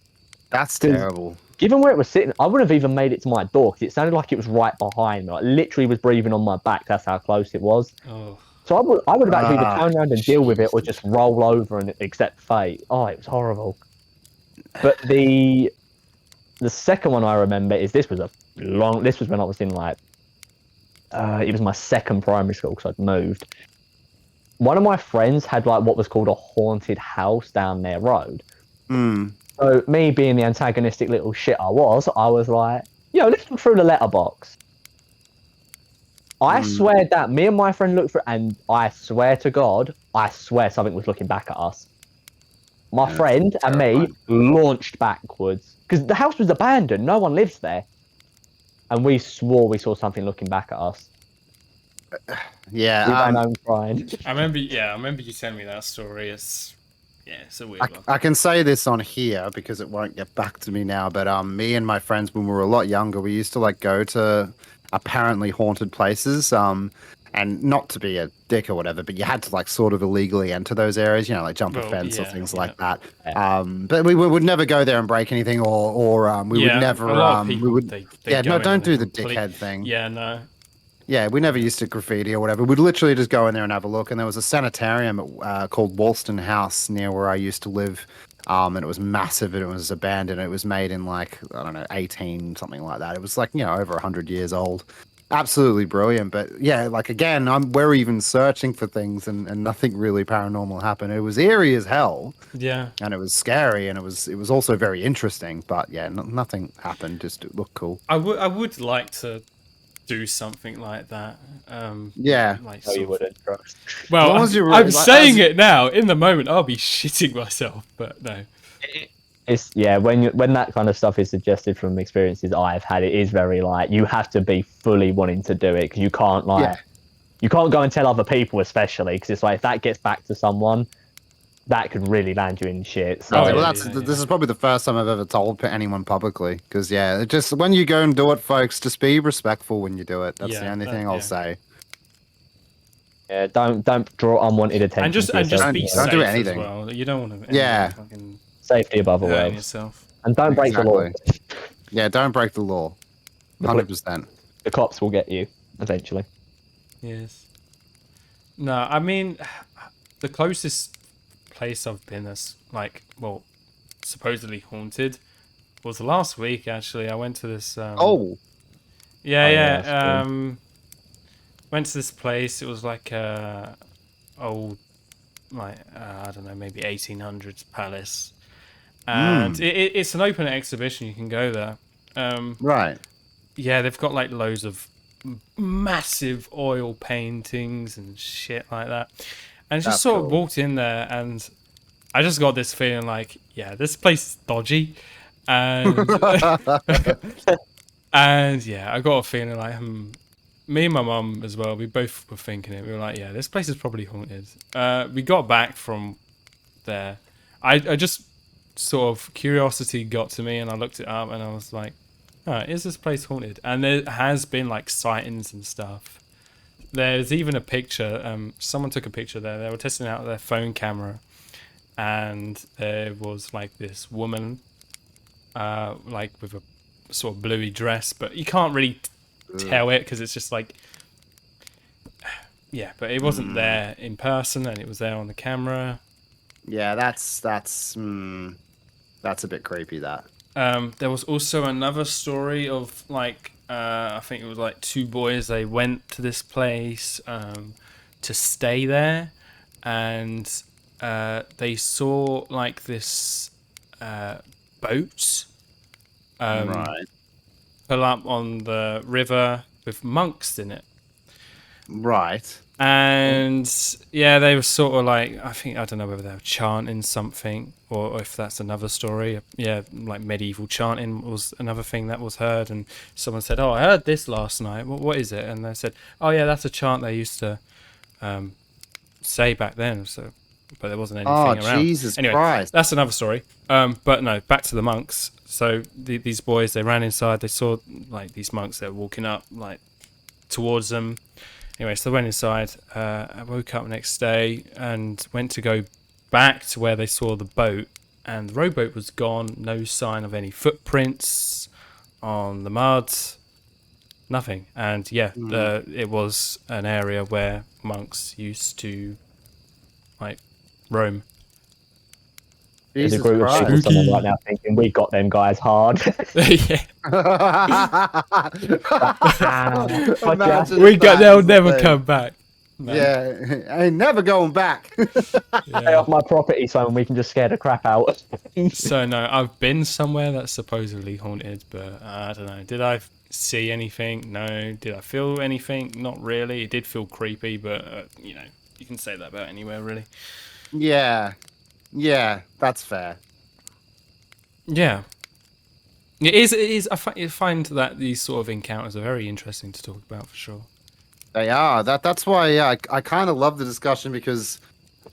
that's 'Cause terrible. given where it was sitting, I wouldn't have even made it to my door because it sounded like it was right behind me. Like literally was breathing on my back. That's how close it was. Oh. So I would have actually either turned around and deal with it or Jesus. just roll over and accept fate. Oh, it was horrible. But the second one I remember is this was when I was in like it was my second primary school because I'd moved. One of my friends had like what was called a haunted house down their road. Hmm. So me being the antagonistic little shit I was like, yo, let's look through the letterbox. I swear that me and my friend looked through, and I swear to God, I swear something was looking back at us. My Yeah, friend that's and me terrifying. launched backwards because the house was abandoned. No one lives there. And we swore we saw something looking back at us. We Yeah. ran home crying. I remember you telling me that story. It's a weird one. I can say this on here because it won't get back to me now. But me and my friends, when we were a lot younger, we used to like go to apparently haunted places. And not to be a dick or whatever, but you had to like sort of illegally enter those areas. You know, like jump a Well, fence or yeah, things yeah. like that. But we would never go there and break anything, or we would never. A lot of people we would. they Yeah, go no, in don't and do they the complete- dickhead thing. Yeah, no. Yeah, we never used to graffiti or whatever. We'd literally just go in there and have a look. And there was a sanitarium called Walston House near where I used to live. And it was massive and it was abandoned. It was made in like, I don't know, 18, something like that. It was like, over 100 years old. Absolutely brilliant. But yeah, like again, we're even searching for things and nothing really paranormal happened. It was eerie as hell. Yeah. And it was scary and it was also very interesting. But yeah, nothing happened. Just it looked cool. I would like to do something like that. Yeah. Like No, you sort of- wouldn't. Well, As long as you're I'm like- saying it now. In the moment, I'll be shitting myself. But no. It's when that kind of stuff is suggested from experiences I've had, it is very like you have to be fully wanting to do it because you can't you can't go and tell other people, especially because it's like if that gets back to someone, that could really land you in shit. So Okay, well, yeah, this is probably the first time I've ever told anyone publicly. Because it just when you go and do it, folks, just be respectful when you do it. That's the only thing I'll say. yeah, don't draw unwanted attention. And just to yourself. be Don't safe do as anything. well. You don't want to. Yeah. Fucking Safety above all hurting else, yourself. and don't break the law. Exactly. Yeah, don't break the law. The poli- 100%. The cops will get you eventually. Yes. No, I mean, the closest place I've been that's like, well, supposedly haunted was last week. Actually, I went to this. Oh, Yeah, Oh, yeah, yeah. that's cool. Went to this place. It was like old, like I don't know, maybe 1800s palace, and it's an open exhibition. You can go there. right. Yeah, they've got like loads of massive oil paintings and shit like that. And just That's sort of cool. walked in there and I just got this feeling like, yeah, this place is dodgy. And and yeah, I got a feeling like me and my mum as well, we both were thinking it. We were like, yeah, this place is probably haunted. We got back from there. I just sort of curiosity got to me and I looked it up and I was like, oh, is this place haunted? And there has been like sightings and stuff. There's even a picture. Someone took a picture there. They were testing out their phone camera, and there was like this woman, like with a sort of bluey dress, but you can't really tell it because it's just like, yeah. But it wasn't there in person, and it was there on the camera. Yeah, that's a bit creepy. That. There was also another story of like I think it was like two boys. They went to this place to stay there, and they saw like this boat Right. pull up on the river with monks in it. Right. And yeah, they were sort of like, I don't know whether they were chanting something or if that's another story. Yeah, like medieval chanting was another thing that was heard. And someone said, "Oh, I heard this last night. What is it?" And they said, "Oh yeah, that's a chant they used to say back then." So, but there wasn't anything around. Jesus Anyway, Christ. that's another story. But no, back to the monks. So these boys, they ran inside. They saw like these monks that were walking up like towards them. Anyway, so they went inside. I woke up next day and went to go back to where they saw the boat, and the rowboat was gone. No sign of any footprints on the mud. Nothing. And yeah, it was an area where monks used to like roam. There's a Jesus group of Christ. people someone right now thinking we got them guys hard. Yeah, Imagine we if got. that They'll was the never thing. come back. No. Yeah, I ain't never going back. Stay Yeah. off my property, so we can just scare the crap out. So no, I've been somewhere that's supposedly haunted, but I don't know. Did I see anything? No. Did I feel anything? Not really. It did feel creepy, but you know, you can say that about anywhere, really. Yeah, that's fair. Yeah, it is. It is. I find that these sort of encounters are very interesting to talk about for sure. They are. That's why. Yeah, I kind of love the discussion because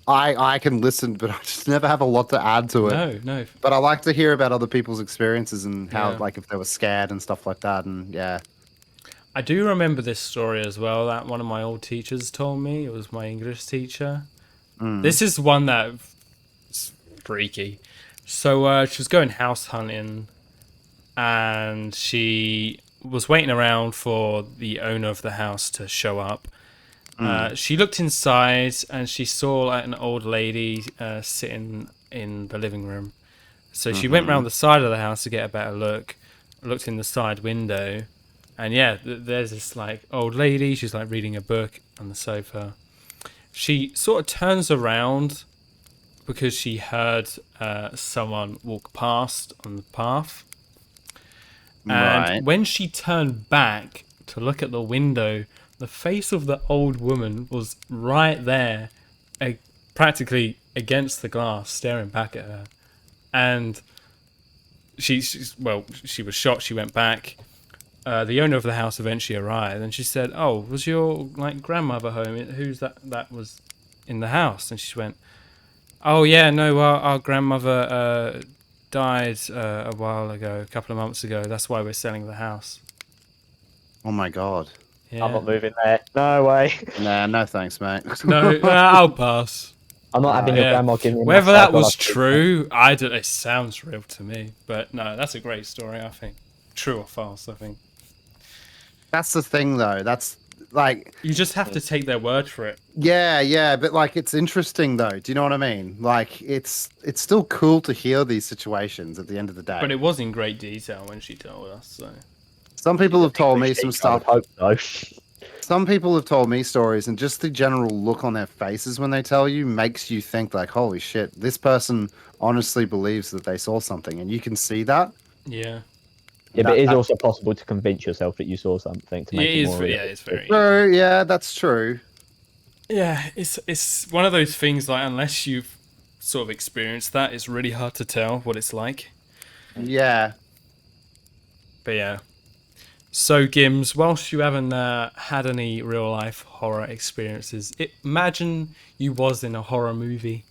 I can listen, but I just never have a lot to add to it. No. But I like to hear about other people's experiences and how, Yeah. like, if they were scared and stuff like that. And yeah, I do remember this story as well that one of my old teachers told me. It was my English teacher. This is one that's freaky. So she was going house hunting and she was waiting around for the owner of the house to show up. She looked inside and she saw like an old lady sitting in the living room. So she went round the side of the house to get a better look, looked in the side window, and yeah, there's this like old lady. She's like reading a book on the sofa. She sort of turns around because she heard someone walk past on the path. And right. when she turned back to look at the window, the face of the old woman was right there, practically against the glass, staring back at her. And she was shocked. She went back. The owner of the house eventually arrived, and she said, "Oh, was your like grandmother home? Who's that was in the house?" And she went, "Oh yeah, no, our grandmother died a while ago, a couple of months ago. That's why we're selling the house." Oh my god. Yeah. I'm not moving there. No way. Nah, no thanks, mate. No, I'll pass. I'm not having your Yeah. grandma give me a Whether massage that while was I sleep. true, I don't. It sounds real to me, but no, that's a great story. I think true or false. I think That's the thing, though. That's like, you just have to take their word for it. yeah, but like, it's interesting, though. Do you know what I mean? Like, it's still cool to hear these situations at the end of the day. But it was in great detail when she told us. So Some people have told me some I stuff. would hope so. Some people have told me stories, and just the general look on their faces when they tell you makes you think, like, holy shit, this person honestly believes that they saw something, and you can see that. yeah, Yeah, but it is That- also possible to convince yourself that you saw something to make it it is. more real. Yeah, it's very. True, yeah, that's true. Yeah, it's one of those things like unless you've sort of experienced that, it's really hard to tell what it's like. Yeah. But yeah. So Gims, whilst you haven't had any real life horror experiences, imagine you was in a horror movie.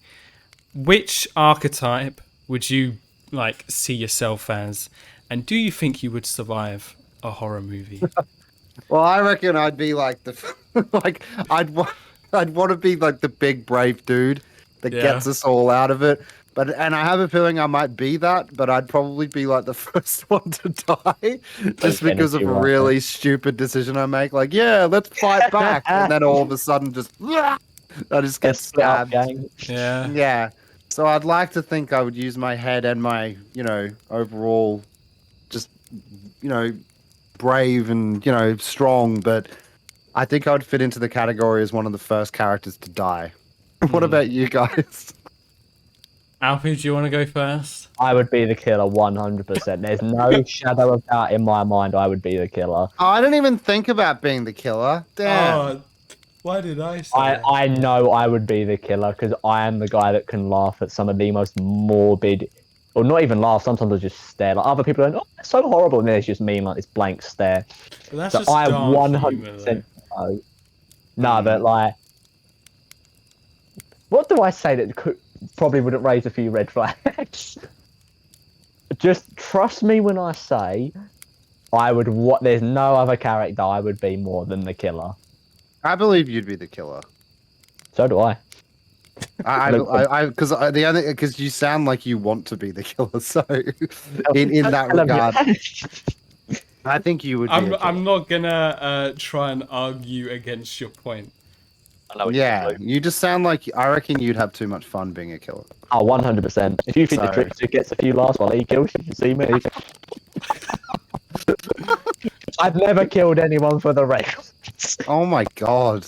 Which archetype would you like see yourself as, and do you think you would survive a horror movie? Well, I reckon I'd be like the like I'd want to be like the big brave dude that Yeah. gets us all out of it. And I have a feeling I might be that, but I'd probably be like the first one to die just because of a really stupid decision I make. Like, yeah, let's fight back, and then all of a sudden just I just get Split up, stabbed. gang. Yeah. Yeah. So I'd like to think I would use my head and my, overall just, brave and, strong, but I think I would fit into the category as one of the first characters to die. What about you guys? Alfie, do you want to go first? I would be the killer 100%. There's no shadow of doubt in my mind I would be the killer. Oh, I didn't even think about being the killer. Damn. Oh, Why did I say I know I would be the killer because I am the guy that can laugh at some of the most morbid, or not even laugh. Sometimes I'll just stare. Like other people are going, "Oh, that's so horrible," and then it's just me like this blank stare. But that's So just I dark 100% humor, know. No, but like, what do I say that probably wouldn't raise a few red flags? Just trust me when I say I would. There's no other character I would be more than the killer. I believe you'd be the killer. So do I. Because you sound like you want to be the killer. So, in that regard, I think you would. I'm not gonna try and argue against your point. Yeah, you just sound like I reckon you'd have too much fun being a killer. Oh, 100%. If you think the trickster gets a few laughs while he kills, you can see me. I've never killed anyone for the record. Oh my god.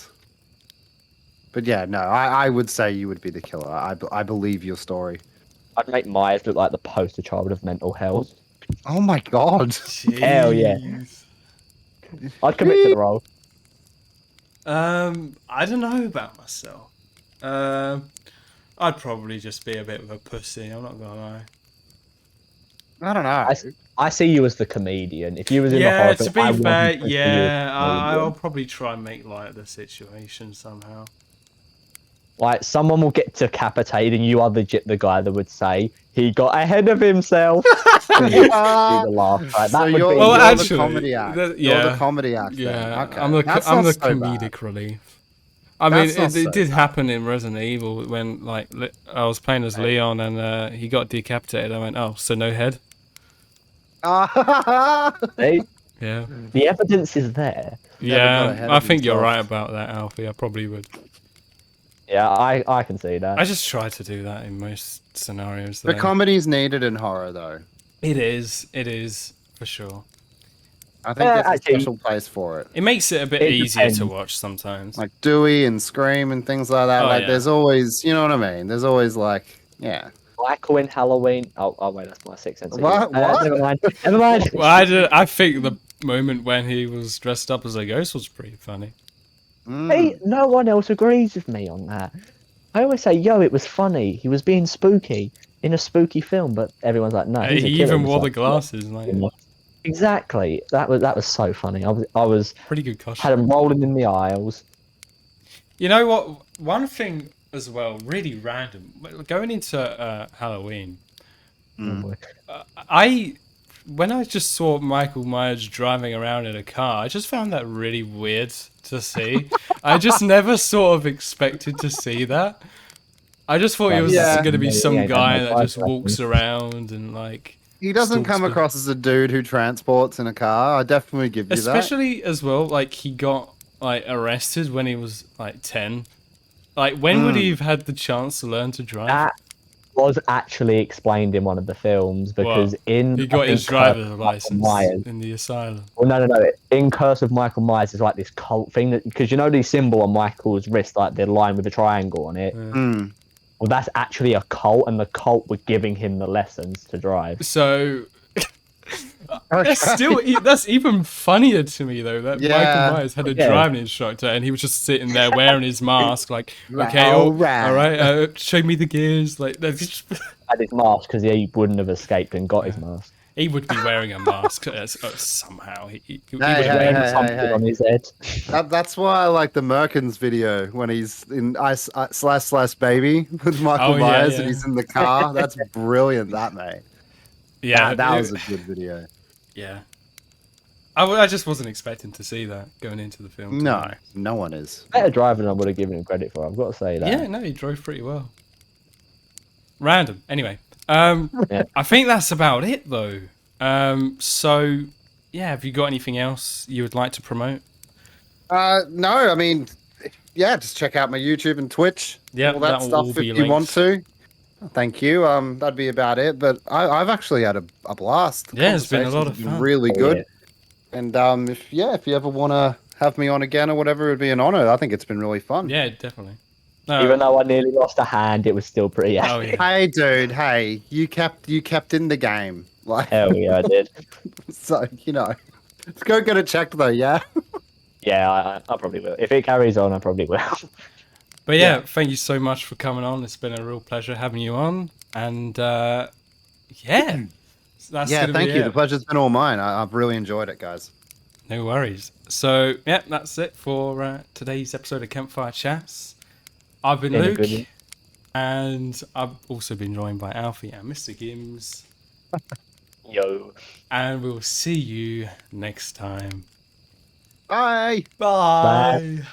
But yeah, no, I would say you would be the killer. I believe your story. I'd make Myers look like the poster child of mental health. Oh my god. Jeez. Hell yeah. I'd commit to the role. I don't know about myself. I'd probably just be a bit of a pussy. I'm not gonna lie. I don't know. I see you as the comedian. If you was in the horror to film, be fair, yeah, I'll probably try and make light of the situation somehow. like someone will get decapitated, and you are legit the guy that would say he got ahead of himself. And you do the laugh, right? So That would you're, be you're actually, the comedy act. yeah. You're the comedy act. Yeah, then. Okay. I'm the That's not so comedic bad. relief. I mean, That's not it so did bad. happen in Resident Evil when like I was playing as Leon and he got decapitated. I went, oh, so no head. See? Yeah. The evidence is there. Yeah, ahead I of think you're himself. right about that, Alfie. I probably would. Yeah, I can see that. I just try to do that in most scenarios. The though. comedy's needed in horror, though. It is for sure. I think there's a actually- special place for it. It makes it a bit It easier to depends. watch sometimes. Like Dewey and Scream and things like that. Oh, like, yeah. there's always, you know what I mean? There's always like, yeah. Michael in Halloween. Oh wait, that's my sixth sense. What? What? Never mind. Never mind. Well, I think the moment when he was dressed up as a ghost was pretty funny. Hey, no one else agrees with me on that. I always say, yo, it was funny. He was being spooky in a spooky film, but everyone's like, no. He's a He killer. even It's wore the like, glasses. Like, exactly. That was so funny. I was pretty good had costume. him rolling in the aisles. You know what? One thing as well, really random. Going into Halloween, when I just saw Michael Myers driving around in a car, I just found that really weird to see. I just never sort of expected to see that. I just thought he was Yeah. going to be some Yeah, guy no that just license. walks around and like. He doesn't stalks come people. across as a dude who transports in a car. I definitely give you that. Especially as well, like he got like arrested when he was like 10. Like when would he have had the chance to learn to drive? That was actually explained in one of the films because in He got I his think, driver's Curse of license Michael Myers. in the asylum. Well, no. In Curse of Michael Myers, is like this cult thing that because you know the symbol on Michael's wrist, like the line with the triangle on it. Mm. Well, that's actually a cult, and the cult were giving him the lessons to drive. So that's even funnier to me though. That Yeah. Michael Myers had a Yeah. driving instructor, and he was just sitting there wearing his mask, like, Right, okay, all all right. right, show me the gears. Like, that's just, Had his mask because he wouldn't have escaped and got his mask. he would be wearing a mask somehow. He would Hey, have hey, been- hey. Something on his head. That's why I like the Merkins video when he's in Ice Slash Baby with Michael Oh, yeah, Myers yeah. and he's in the car. That's brilliant, that mate. Yeah, that was a good video. yeah. I just wasn't expecting to see that going into the film. No, no one is. Better driver than I would have given him credit for. I've got to say that. Yeah, no, he drove pretty well. Random. Anyway, Yeah. I think that's about it though. So yeah, have you got anything else you would like to promote? No, I mean, yeah, just check out my YouTube and Twitch. Yeah, all that that will stuff all if be you want linked. to. Thank you. That'd be about it. But I've actually had a blast. The Yeah, it's been a lot of conversation's been fun. really Oh, good. yeah. And if you ever want to have me on again or whatever, it'd be an honor. I think it's been really fun. Yeah, definitely. No, Even though I nearly lost a hand, it was still pretty oh epic. yeah. Hey, dude. Hey, you kept in the game. Like, Hell yeah, I did. so let's go get it checked though. Yeah. Yeah, I probably will. If it carries on, I probably will. But yeah, thank you so much for coming on. It's been a real pleasure having you on. And yeah, that's Yeah, going to be thank you. The it. pleasure's been all mine. I've really enjoyed it, guys. No worries. So, yeah, that's it for today's episode of Campfire Chats. I've been Been a Luke, good one. and I've also been joined by Alfie and MrGimms. Yo. And we'll see you next time. Bye. Bye.